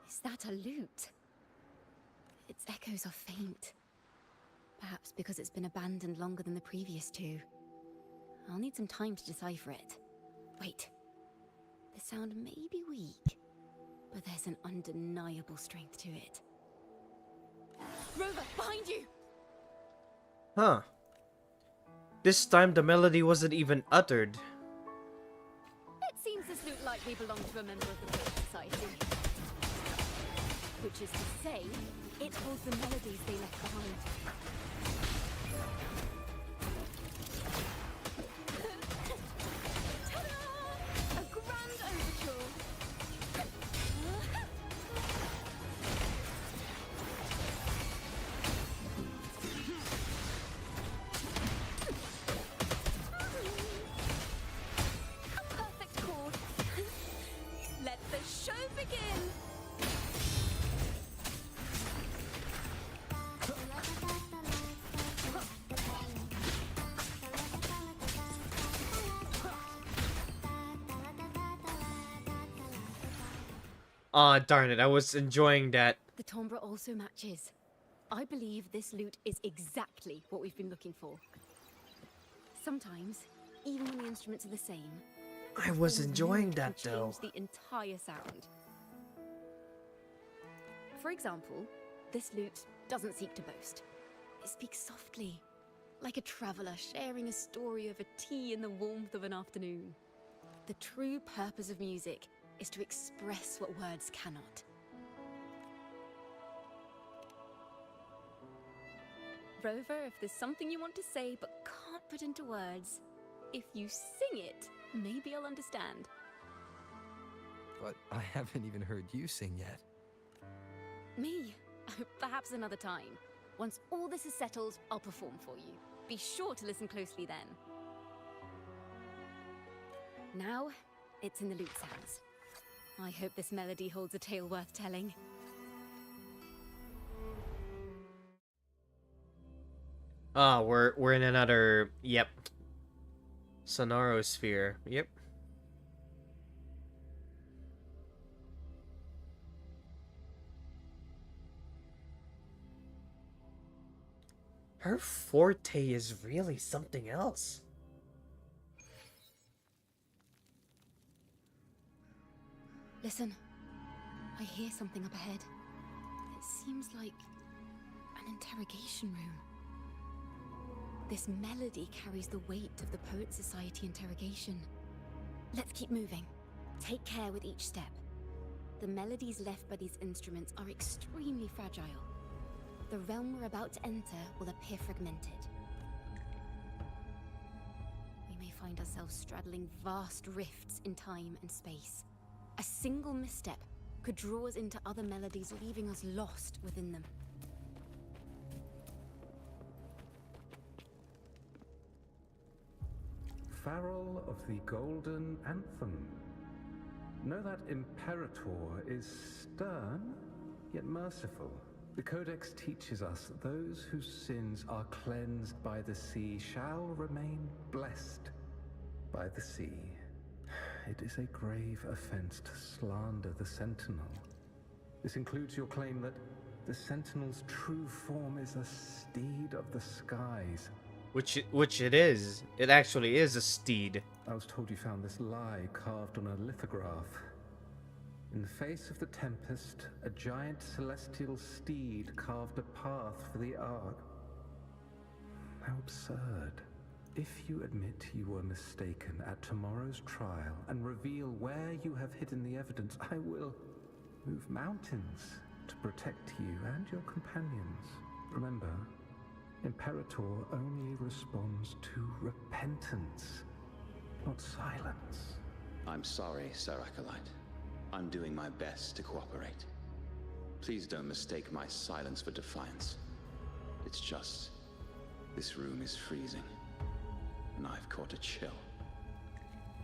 Is that a lute? Its echoes are faint. Perhaps because it's been abandoned longer than the previous 2. I'll need some time to decipher it. Wait. The sound may be weak, but there's an undeniable strength to it. Rover, behind you! Huh. This time the melody wasn't even uttered. It seems this lute likely belonged to a member of the Poet Society. Which is to say, it holds the melodies they left behind. Ta-da! A grand overture! A perfect chord. Let the show begin! Aw, darn it, I was enjoying that. The timbre also matches. I believe this lute is exactly what we've been looking for. Sometimes, even when the instruments are the same, I was the enjoying mood that can though. change the entire sound. For example, this lute doesn't seek to boast. It speaks softly, like a traveler sharing a story over tea in the warmth of an afternoon. The true purpose of music is to express what words cannot. Rover, if there's something you want to say but can't put into words, if you sing it, maybe I'll understand. But I haven't even heard you sing yet. Me? Perhaps another time. Once all this is settled, I'll perform for you. Be sure to listen closely then. Now, it's in the lute sounds. I hope this melody holds a tale worth telling. Ah, we're in another, yep. Sonorosphere, yep. Her forte is really something else. Listen, I hear something up ahead. It seems like an interrogation room. This melody carries the weight of the Poet Society interrogation. Let's keep moving. Take care with each step. The melodies left by these instruments are extremely fragile. The realm we're about to enter will appear fragmented. find ourselves straddling vast rifts in time and space. A single misstep could draw us into other melodies, leaving us lost within them. Farrell of the Golden Anthem. Know that Imperator is stern, yet merciful. The Codex teaches us that those whose sins are cleansed by the sea shall remain blessed by the sea. It is a grave offense to slander the Sentinel. This includes your claim that the Sentinel's true form is a steed of the skies. Which it is. It actually is a steed. I was told you found this lie carved on a lithograph. In the face of the tempest, a giant celestial steed carved a path for the Ark. How absurd. If you admit you were mistaken at tomorrow's trial and reveal where you have hidden the evidence, I will move mountains to protect you and your companions. Remember, Imperator only responds to repentance, not silence. I'm sorry, Sir Acolyte. I'm doing my best to cooperate. Please don't mistake my silence for defiance. It's just, this room is freezing, and I've caught a chill.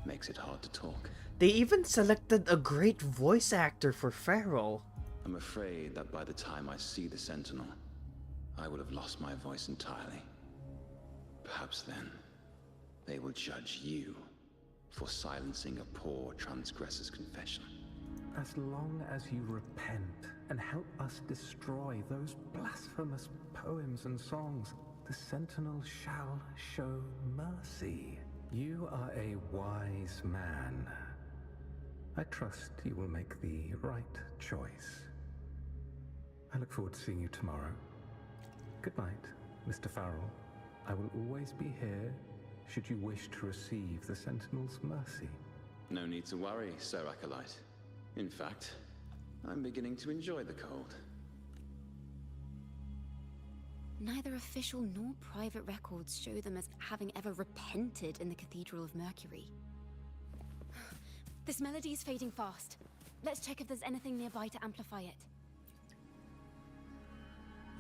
Makes it hard to talk. They even selected a great voice actor for Farrell. I'm afraid that by the time I see the Sentinel, I will have lost my voice entirely. Perhaps then, they will judge you for silencing a poor transgressor's confession. As long as you repent and help us destroy those blasphemous poems and songs, the Sentinel shall show mercy. You are a wise man. I trust you will make the right choice. I look forward to seeing you tomorrow. Good night, Mr. Farrell. I will always be here should you wish to receive the Sentinel's mercy. No need to worry, Sir Acolyte. In fact, I'm beginning to enjoy the cold. Neither official nor private records show them as having ever repented in the Cathedral of Mercury. This melody is fading fast. Let's check if there's anything nearby to amplify it.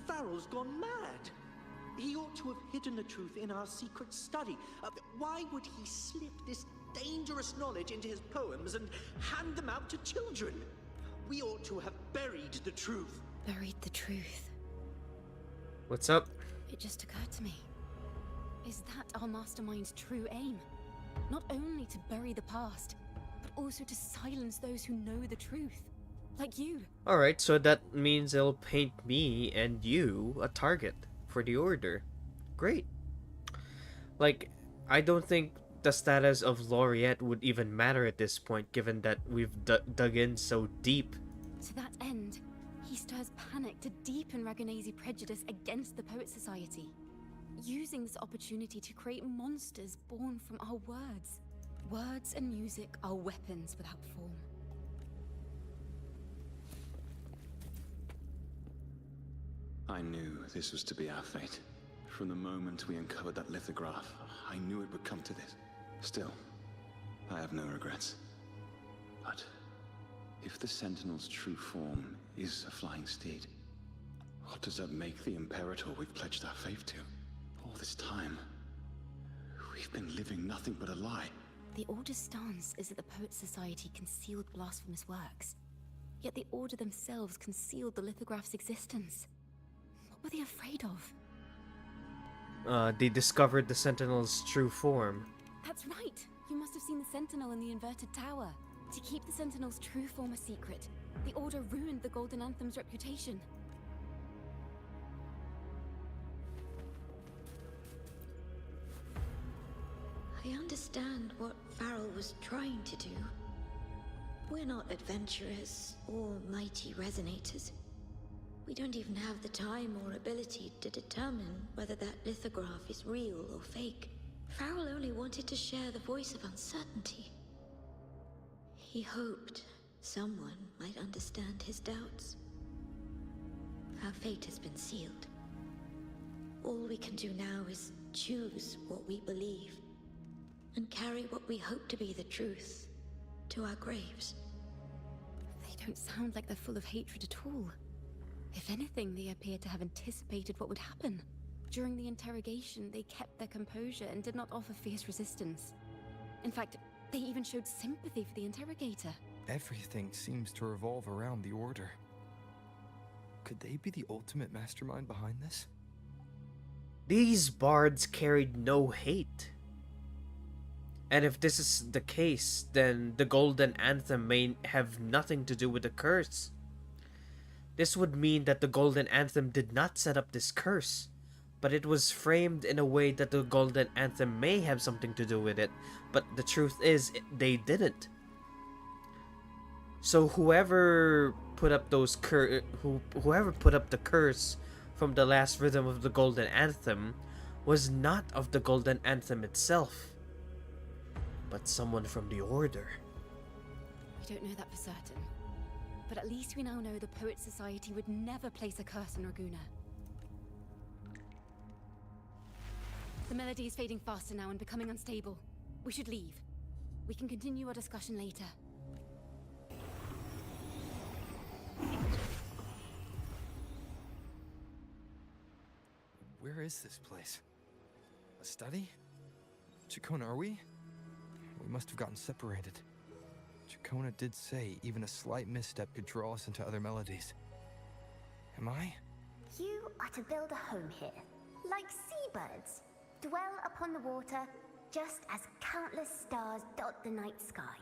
Farrell's gone mad. He ought to have hidden the truth in our secret study. Why would he slip this dangerous knowledge into his poems and hand them out to children? We ought to have buried the truth. Buried the truth. What's up? It just occurred to me. Is that our mastermind's true aim? Not only to bury the past, but also to silence those who know the truth. Like you. Alright, so that means it'll paint me and you a target for the Order. Great. Like, I don't think the status of Laureate would even matter at this point, given that we've dug in so deep. To that end, he stirs panic to deepen Ragonese prejudice against the Poet Society, using this opportunity to create monsters born from our words. Words and music are weapons without form. I knew this was to be our fate. From the moment we uncovered that lithograph, I knew it would come to this. Still, I have no regrets. But if the Sentinel's true form is a flying steed, what does that make the Imperator we've pledged our faith to? All this time, we've been living nothing but a lie. The Order's stance is that the Poet Society concealed blasphemous works, yet the Order themselves concealed the lithograph's existence. What were they afraid of? They discovered the Sentinel's true form. That's right! You must have seen the Sentinel in the inverted tower. To keep the Sentinel's true form a secret, the Order ruined the Golden Anthem's reputation. I understand what Farrell was trying to do. We're not adventurers or mighty resonators. We don't even have the time or ability to determine whether that lithograph is real or fake. Farrell only wanted to share the voice of uncertainty. He hoped someone might understand his doubts. Our fate has been sealed. All we can do now is choose what we believe. and carry what we hope to be the truth to our graves. They don't sound like they're full of hatred at all. If anything, they appear to have anticipated what would happen. During the interrogation, they kept their composure and did not offer fierce resistance. In fact, they even showed sympathy for the interrogator. Everything seems to revolve around the Order. Could they be the ultimate mastermind behind this? These bards carried no hate. And if this is the case, then the Golden Anthem may have nothing to do with the curse. This would mean that the Golden Anthem did not set up this curse, but it was framed in a way that the Golden Anthem may have something to do with it, but the truth is, they didn't. So whoever put up whoever put up the curse from the last rhythm of the Golden Anthem was not of the Golden Anthem itself, but someone from the Order. We don't know that for certain, but at least we now know the Poet Society would never place a curse on Raguna. The melody is fading faster now and becoming unstable. We should leave. We can continue our discussion later. Where is this place? A study? Ciaconna, are we? We must have gotten separated. Ciaconna did say even a slight misstep could draw us into other melodies. Am I? You are to build a home here, like seabirds. Dwell upon the water, just as countless stars dot the night sky.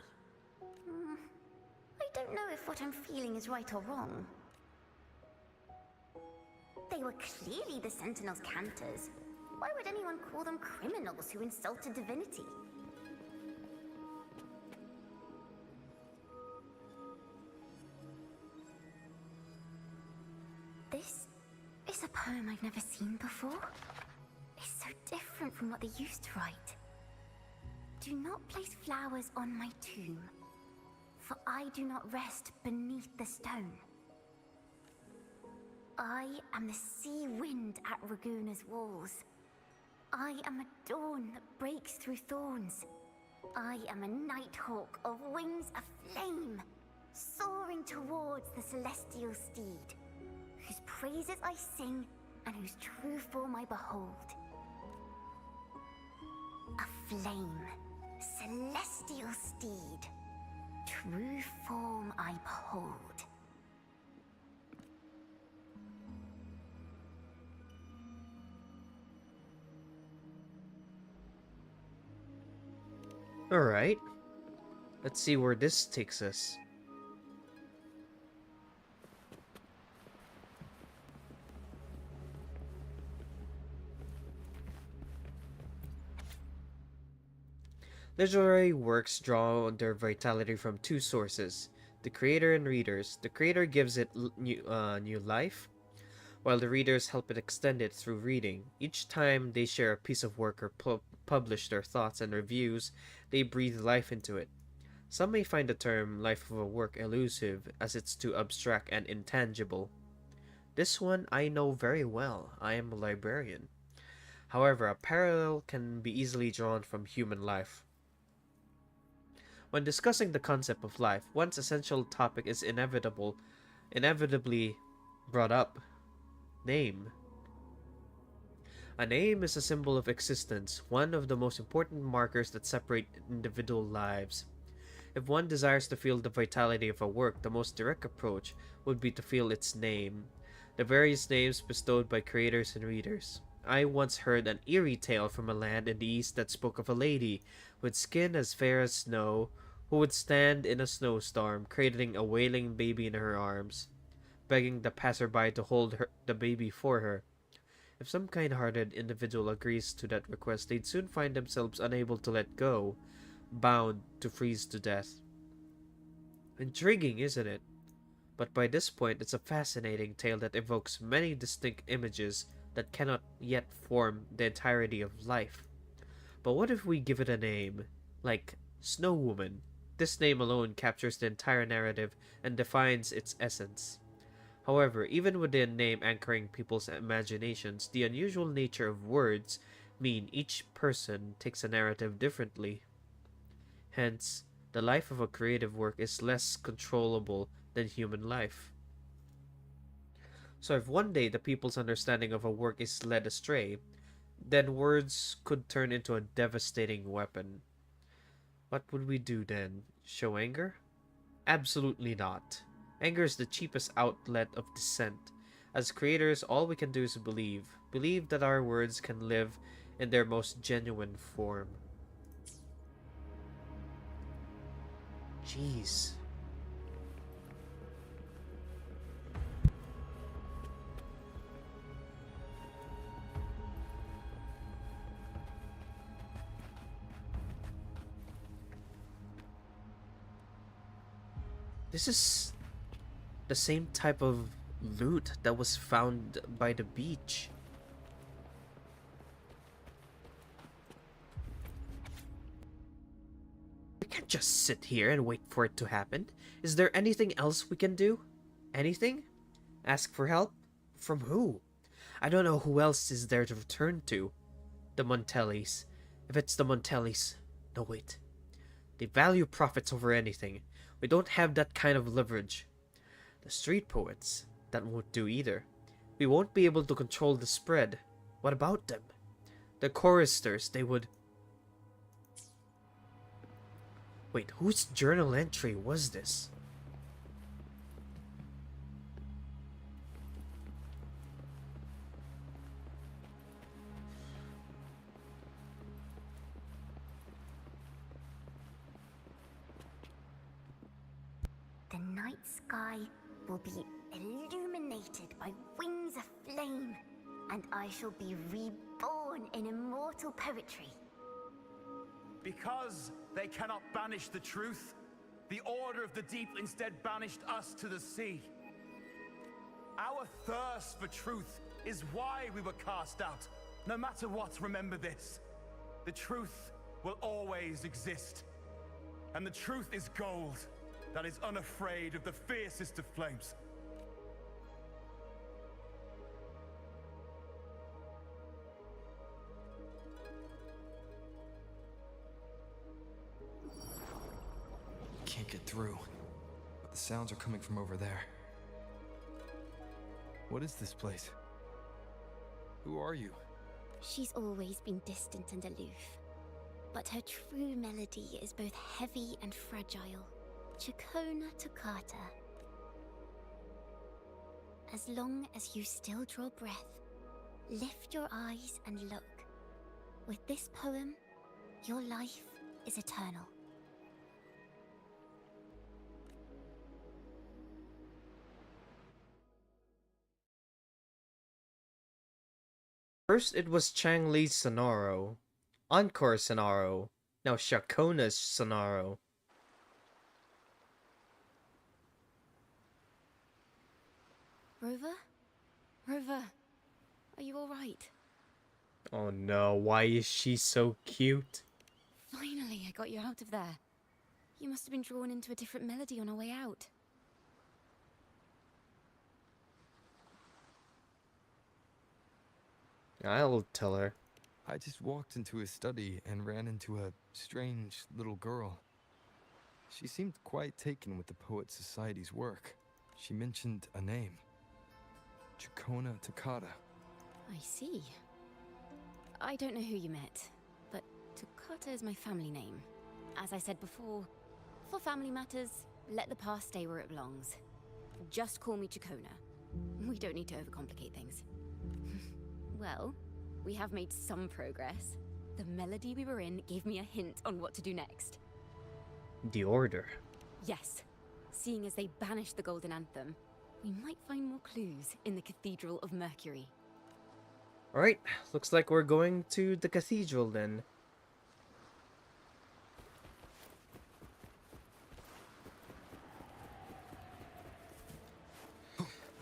I don't know if what I'm feeling is right or wrong. They were clearly the Sentinel's cantors. Why would anyone call them criminals who insulted divinity? This is a poem I've never seen before. It's so different from what they used to write. Do not place flowers on my tomb, for I do not rest beneath the stone. I am the sea wind at Raguna's walls. I am a dawn that breaks through thorns. I am a nighthawk of wings aflame, soaring towards the celestial steed, whose praises I sing and whose true form I behold. A flame, celestial steed, true form I behold. Alright. Let's see where this takes us. Literary works draw their vitality from two sources, the creator and readers. The creator gives it new life, while the readers help it extend it through reading. Each time they share a piece of work or publish their thoughts and reviews, they breathe life into it. Some may find the term life of a work elusive, as it's too abstract and intangible. This one I know very well. I am a librarian. However, a parallel can be easily drawn from human life. When discussing the concept of life, one essential topic is inevitably brought up: name. A name is a symbol of existence, one of the most important markers that separate individual lives. If one desires to feel the vitality of a work, the most direct approach would be to feel its name, the various names bestowed by creators and readers. I once heard an eerie tale from a land in the east that spoke of a lady with skin as fair as snow who would stand in a snowstorm, cradling a wailing baby in her arms, begging the passerby to hold the baby for her. If some kind-hearted individual agrees to that request, they'd soon find themselves unable to let go, bound to freeze to death. Intriguing, isn't it? But by this point, it's a fascinating tale that evokes many distinct images that cannot yet form the entirety of life. But what if we give it a name, like Snow Woman? This name alone captures the entire narrative and defines its essence. However, even with the name anchoring people's imaginations, the unusual nature of words mean each person takes a narrative differently. Hence, the life of a creative work is less controllable than human life. So if one day the people's understanding of a work is led astray, then words could turn into a devastating weapon. What would we do then? Show anger? Absolutely not. Anger is the cheapest outlet of dissent. As creators, all we can do is believe. Believe that our words can live in their most genuine form. Jeez. This is the same type of loot that was found by the beach. We can't just sit here and wait for it to happen. Is there anything else we can do? Anything? Ask for help? From who? I don't know who else is there to return to. The Montellis. If it's the Montellis... No, wait. They value profits over anything. We don't have that kind of leverage. The street poets, that won't do either. We won't be able to control the spread. What about them? The choristers, they would... Wait, whose journal entry was this? The night sky will be illuminated by wings of flame, and I shall be reborn in immortal poetry. Because they cannot banish the truth, the Order of the Deep instead banished us to the sea. Our thirst for truth is why we were cast out. No matter what, remember this. The truth will always exist. And the truth is gold that is unafraid of the fiercest of flames. Can't get through, but the sounds are coming from over there. What is this place? Who are you? She's always been distant and aloof, but her true melody is both heavy and fragile. Ciaconna Toccata. As long as you still draw breath, lift your eyes and look. With this poem, your life is eternal. First it was Chang Li's Sonoro, Encore Sonoro, now Ciaconna's Sonoro. Rover? Rover, are you alright? Oh no, why is she so cute? Finally, I got you out of there. You must have been drawn into a different melody on our way out. I'll tell her. I just walked into his study and ran into a strange little girl. She seemed quite taken with the Poet Society's work. She mentioned a name. Ciaconna Toccata. I see. I don't know who you met, but Toccata is my family name. As I said before, for family matters, let the past stay where it belongs. Just call me Ciaconna. We don't need to overcomplicate things. Well, we have made some progress. The melody we were in gave me a hint on what to do next. The Order. Yes. Seeing as they banished the Golden Anthem, we might find more clues in the Cathedral of Mercury. Alright, looks like we're going to the cathedral then.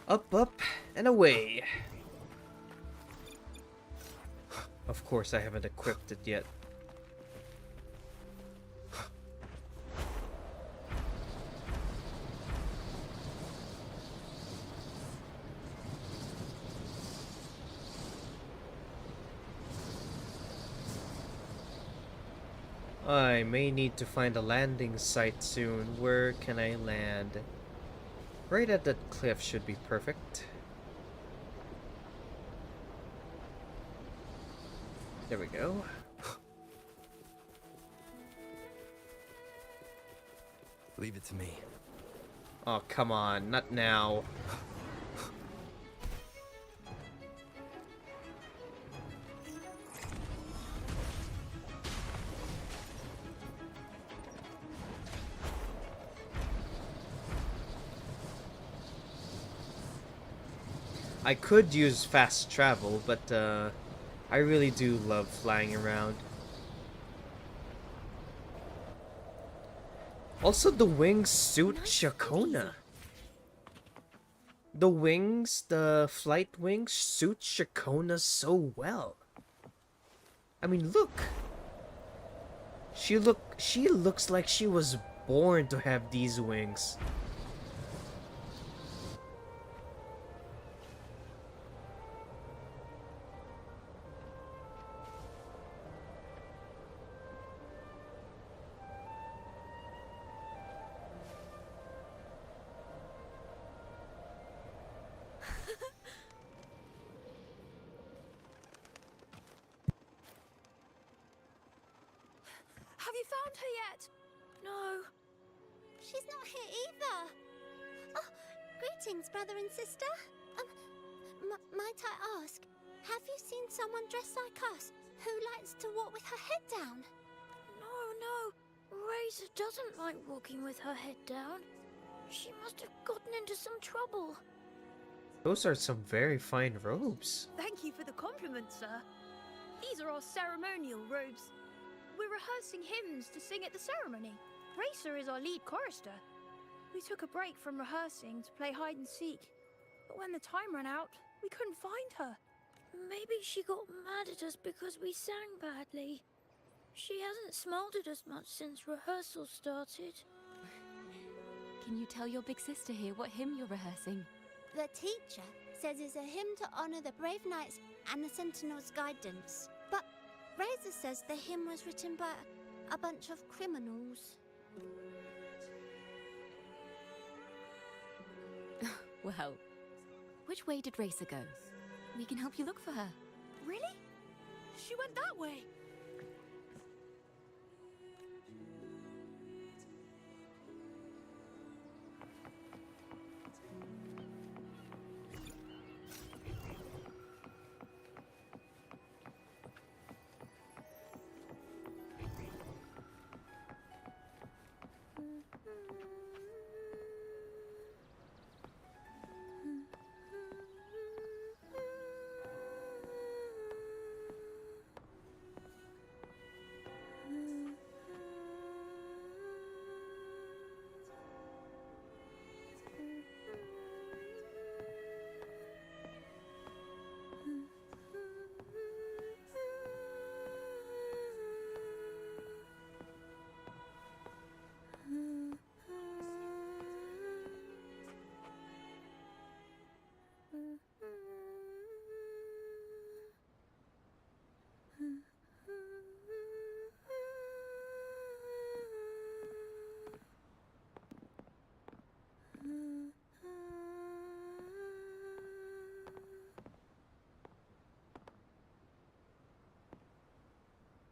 Up, up, and away. Of course, I haven't equipped it yet. I may need to find a landing site soon. Where can I land? Right at that cliff should be perfect. There we go. Leave it to me. Oh, come on, not now. I could use fast travel, but I really do love flying around. Also, the wings suit Ciaconna. The wings, the flight wings, suit Ciaconna so well. I mean, look. She looks like she was born to have these wings. Have you found her yet? No. She's not here either. Oh, greetings, brother and sister. Might I ask, have you seen someone dressed like us who likes to walk with her head down? No. Razor doesn't like walking with her head down. She must have gotten into some trouble. Those are some very fine robes. Thank you for the compliment, sir. These are our ceremonial robes. We're rehearsing hymns to sing at the ceremony. Racer is our lead chorister. We took a break from rehearsing to play hide and seek, but when the time ran out, we couldn't find her. Maybe she got mad at us because we sang badly. She hasn't smiled at us much since rehearsal started. Can you tell your big sister here what hymn you're rehearsing? The teacher says it's a hymn to honor the brave knights and the sentinel's guidance. But Razor says the hymn was written by a bunch of criminals. Well, which way did Racer go? We can help you look for her. Really? She went that way.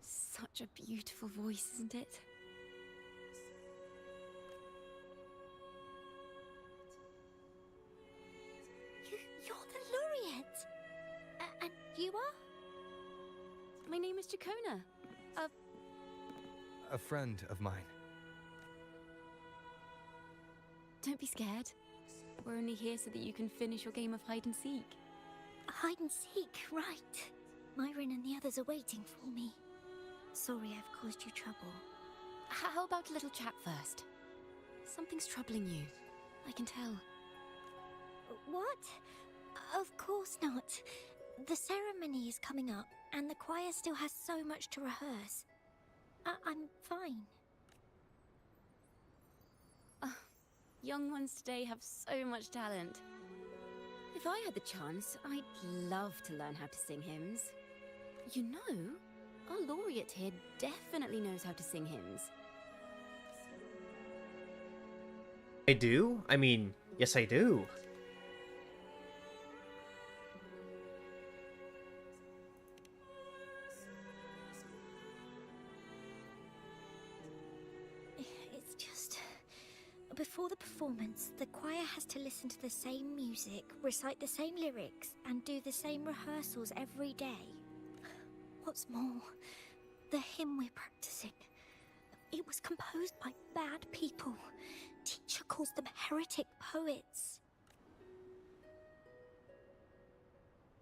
Such a beautiful voice, isn't it? You're the laureate. And you are? My name is Ciaconna. A friend of mine. Don't be scared. We're only here so that you can finish your game of hide and seek. Hide and seek, right. Myron and the others are waiting for me. Sorry I've caused you trouble. How about a little chat first? Something's troubling you. I can tell. What? Of course not. The ceremony is coming up, and the choir still has so much to rehearse. I'm fine. Young ones today have so much talent. If I had the chance, I'd love to learn how to sing hymns. You know, Our laureate here definitely knows how to sing hymns. I do? I mean, yes I do. It's just... Before the performance, the choir has to listen to the same music, recite the same lyrics, and do the same rehearsals every day. What's more, the hymn we're practicing, it was composed by bad people. Teacher calls them heretic poets.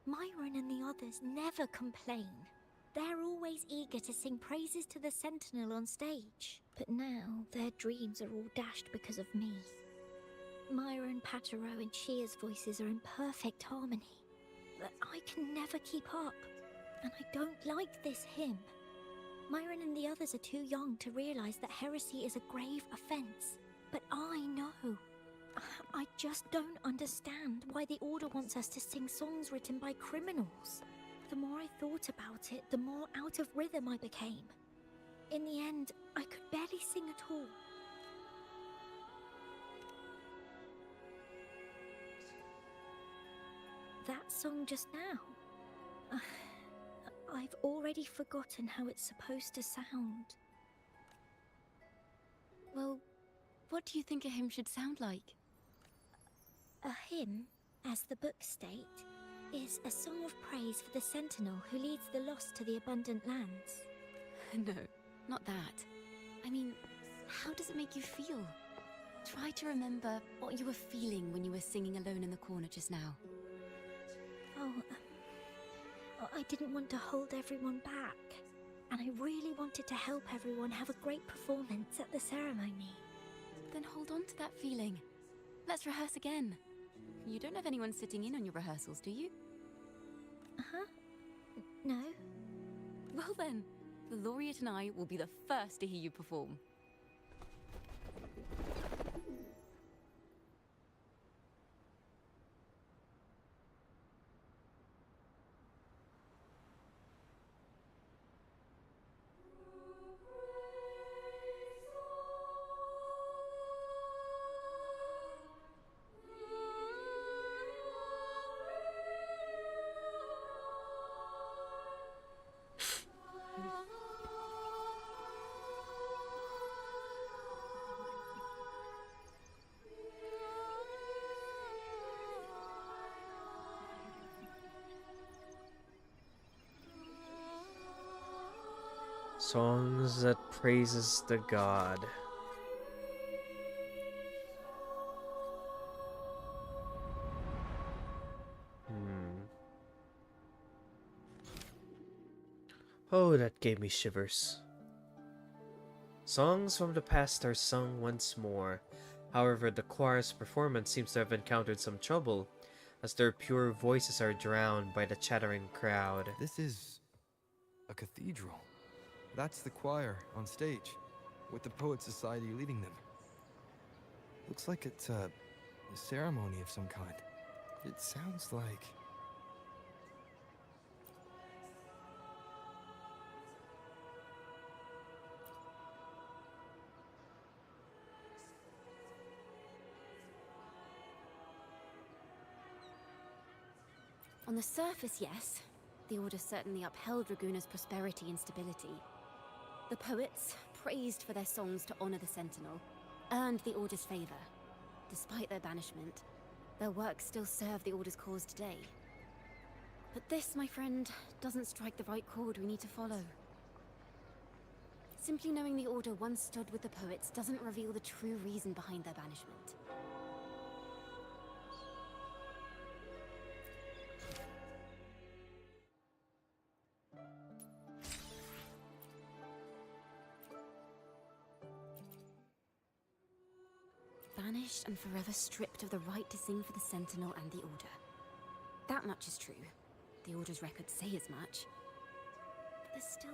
Myron and the others never complain. They're always eager to sing praises to the Sentinel on stage. But now, their dreams are all dashed because of me. Myron, Patero, and Chia's voices are in perfect harmony. But I can never keep up. And I don't like this hymn. Myron and the others are too young to realize that heresy is a grave offense. But I know. I just don't understand why the Order wants us to sing songs written by criminals. The more I thought about it, the more out of rhythm I became. In the end, I could barely sing at all. That song just now. I've already forgotten how it's supposed to sound. Well, what do you think a hymn should sound like? A hymn, as the books state, is a song of praise for the Sentinel who leads the lost to the abundant lands. No, not that. I mean, how does it make you feel? Try to remember what you were feeling when you were singing alone in the corner just now. I didn't want to hold everyone back, and I really wanted to help everyone have a great performance at the ceremony. Then hold on to that feeling. Let's rehearse again. You don't have anyone sitting in on your rehearsals, do you? Uh-huh. No. Well then, the laureate and I will be the first to hear you perform. Songs that praises the god. Oh, that gave me shivers. Songs from the past are sung once more. However, the choir's performance seems to have encountered some trouble, as their pure voices are drowned by the chattering crowd. This is a cathedral. That's the choir on stage, with the Poet Society leading them. Looks like it's a ceremony of some kind. It sounds like... On the surface, yes. The Order certainly upheld Raguna's prosperity and stability. The poets, praised for their songs to honor the Sentinel, earned the Order's favor. Despite their banishment, their works still serve the Order's cause today. But this, my friend, doesn't strike the right chord we need to follow. Simply knowing the Order once stood with the poets doesn't reveal the true reason behind their banishment. Banished and forever stripped of the right to sing for the Sentinel and the Order. That much is true. The Order's records say as much. But there's still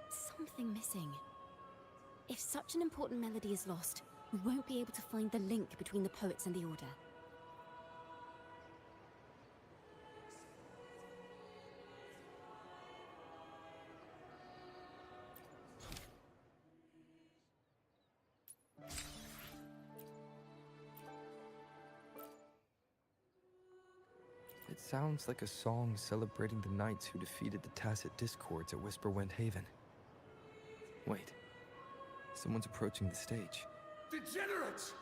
something missing. If such an important melody is lost, we won't be able to find the link between the poets and the Order. sounds like a song celebrating the knights who defeated the Tacit Discords at Whisperwind Haven. Wait. Someone's approaching the stage. Degenerates!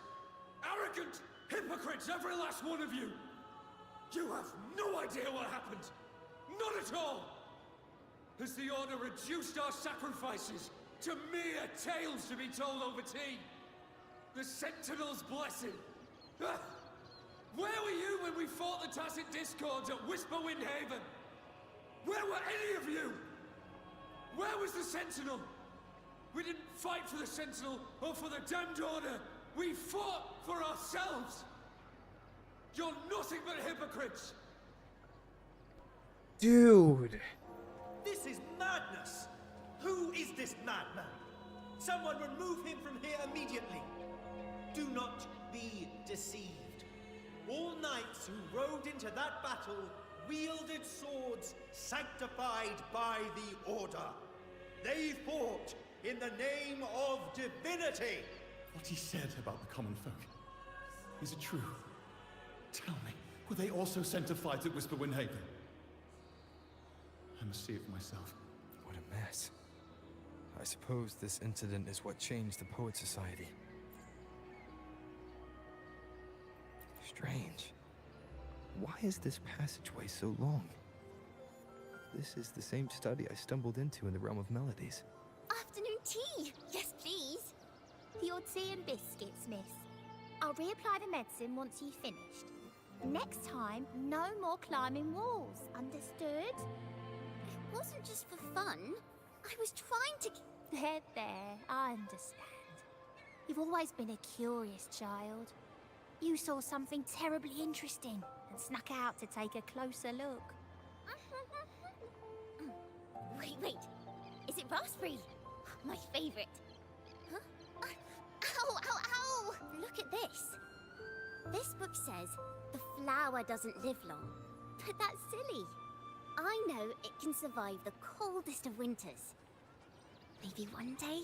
Arrogant hypocrites, every last one of you! You have no idea what happened! Not at all! Has the Order reduced our sacrifices to mere tales to be told over tea? The Sentinel's blessing! Ah! Where were you when we fought the Tacit Discords at Whisperwind Haven? Where were any of you? Where was the Sentinel? We didn't fight for the Sentinel or for the damned Order. We fought for ourselves. You're nothing but hypocrites. Dude. This is madness! Who is this madman? Someone remove him from here immediately. Do not be deceived. All knights who rode into that battle wielded swords sanctified by the Order. They fought in the name of divinity. What he said about the common folk, is it true? Tell me, were they also sent to fight at Whisperwind Haven? I must see it for myself. What a mess. I suppose this incident is what changed the Poet Society. Strange. Why is this passageway so long? This is the same study I stumbled into in the Realm of Melodies. Afternoon tea! Yes, please. The odd tea and biscuits, miss. I'll reapply the medicine once you've finished. Next time, no more climbing walls. Understood? It wasn't just for fun. I was trying to... There, I understand. You've always been a curious child. You saw something terribly interesting and snuck out to take a closer look. Wait. Is it raspberry? My favorite. Huh? Ow! Look at this. This book says the flower doesn't live long. But that's silly. I know it can survive the coldest of winters. Maybe one day,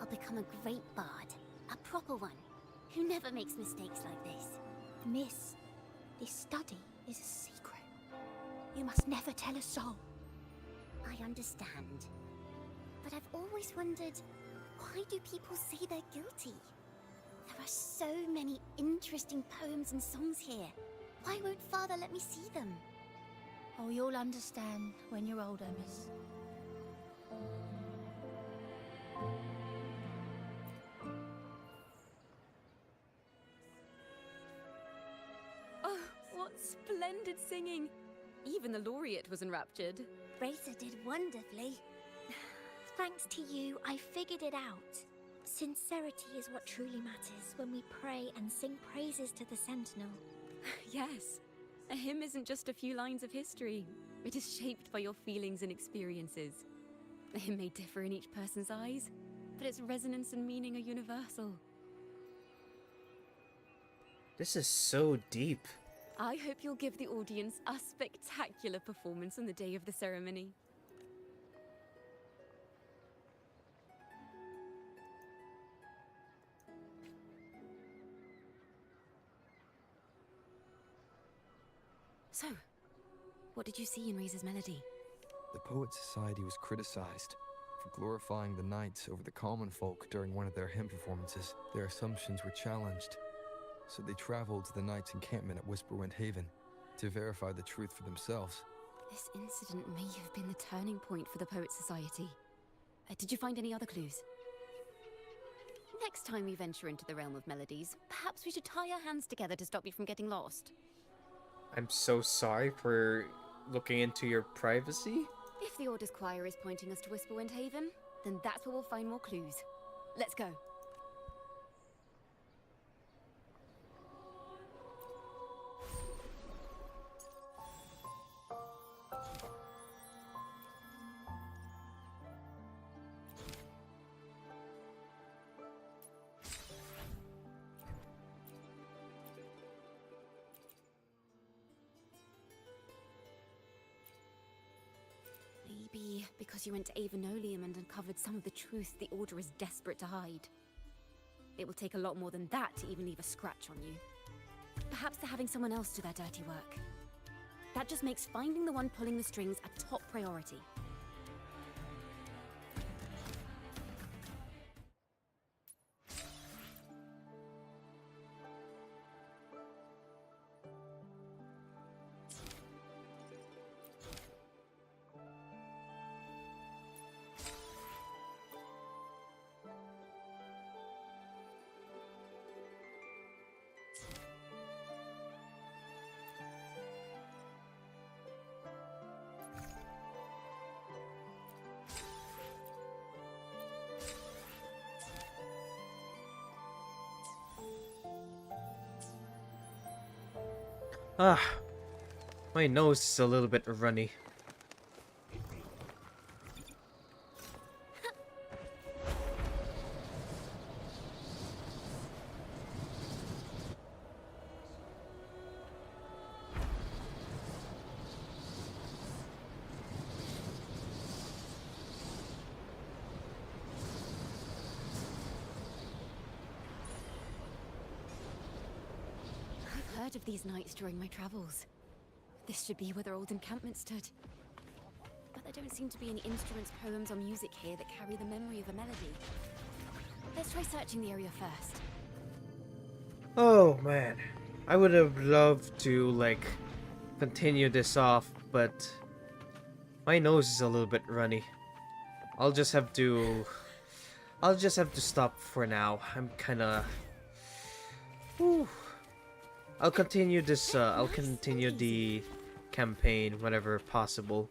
I'll become a great bard. A proper one. Who never makes mistakes like this. Miss, this study is a secret. You must never tell a soul. I understand. But I've always wondered, why do people say they're guilty? There are so many interesting poems and songs here. Why won't Father let me see them? Oh, you'll understand when you're older, miss. Oh, what splendid singing! Even the laureate was enraptured. Racer did wonderfully. Thanks to you, I figured it out. Sincerity is what truly matters when we pray and sing praises to the Sentinel. Yes, a hymn isn't just a few lines of history. It is shaped by your feelings and experiences. A hymn may differ in each person's eyes, but its resonance and meaning are universal. This is so deep. I hope you'll give the audience a spectacular performance on the day of the ceremony. So, what did you see in Razor's melody? The Poet Society was criticized for glorifying the knights over the common folk during one of their hymn performances. Their assumptions were challenged, so they traveled to the knights' encampment at Whisperwind Haven to verify the truth for themselves. This incident may have been the turning point for the Poet Society. Did you find any other clues? Next time we venture into the realm of melodies, perhaps we should tie our hands together to stop you from getting lost. I'm so sorry for looking into your privacy. If the Order's choir is pointing us to Whisperwind Haven, then that's where we'll find more clues. Let's go. Maybe because you went to Avenolium and uncovered some of the truth the Order is desperate to hide. It will take a lot more than that to even leave a scratch on you. Perhaps they're having someone else do their dirty work. That just makes finding the one pulling the strings a top priority. Ah, my nose is a little bit runny. I've heard of these nights during my travels. This should be where their old encampment stood. But there don't seem to be any instruments, poems, or music here that carry the memory of a melody. Let's try searching the area first. Oh man, I would have loved to like continue this off, but my nose is a little bit runny. I'll just have to stop for now. I'm kind of I'll continue this I'll continue the campaign whenever possible.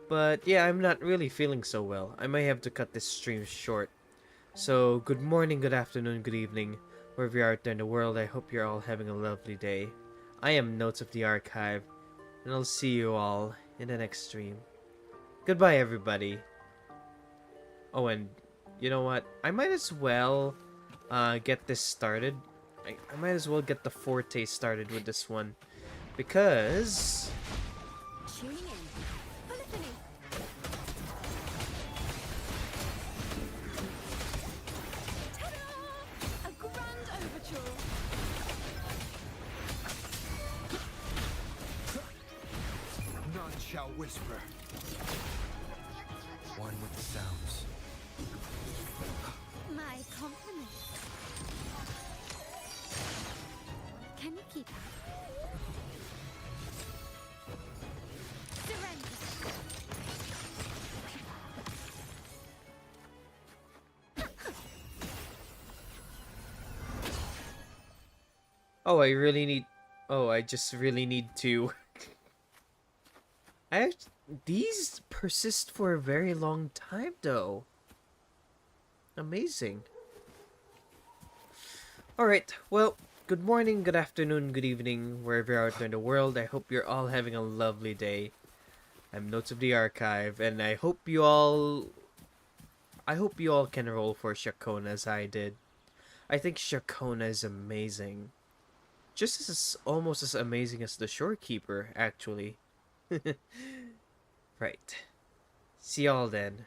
But yeah, I'm not really feeling so well. I may have to cut this stream short. So, good morning, good afternoon, good evening, wherever you are out there in the world. I hope you're all having a lovely day. I am Notes of the Archive, and I'll see you all in the next stream. Goodbye, everybody. Oh, and you know what? I might as well get this started. I might as well get the forte started with this one, because... Tuning in. Polyphony. Ta-da! A grand overture. None shall whisper. One with the sounds. My compliment. Can you keep up? Surrender. Oh, I just really need to... These persist for a very long time, though. Amazing. Alright, well, good morning, good afternoon, good evening, wherever you're out there in the world. I hope you're all having a lovely day. I'm Notes of the Archive, and I hope you all can roll for Ciaconna as I did. I think Ciaconna is amazing. Just as almost as amazing as the Shorekeeper, actually. Right. See y'all then.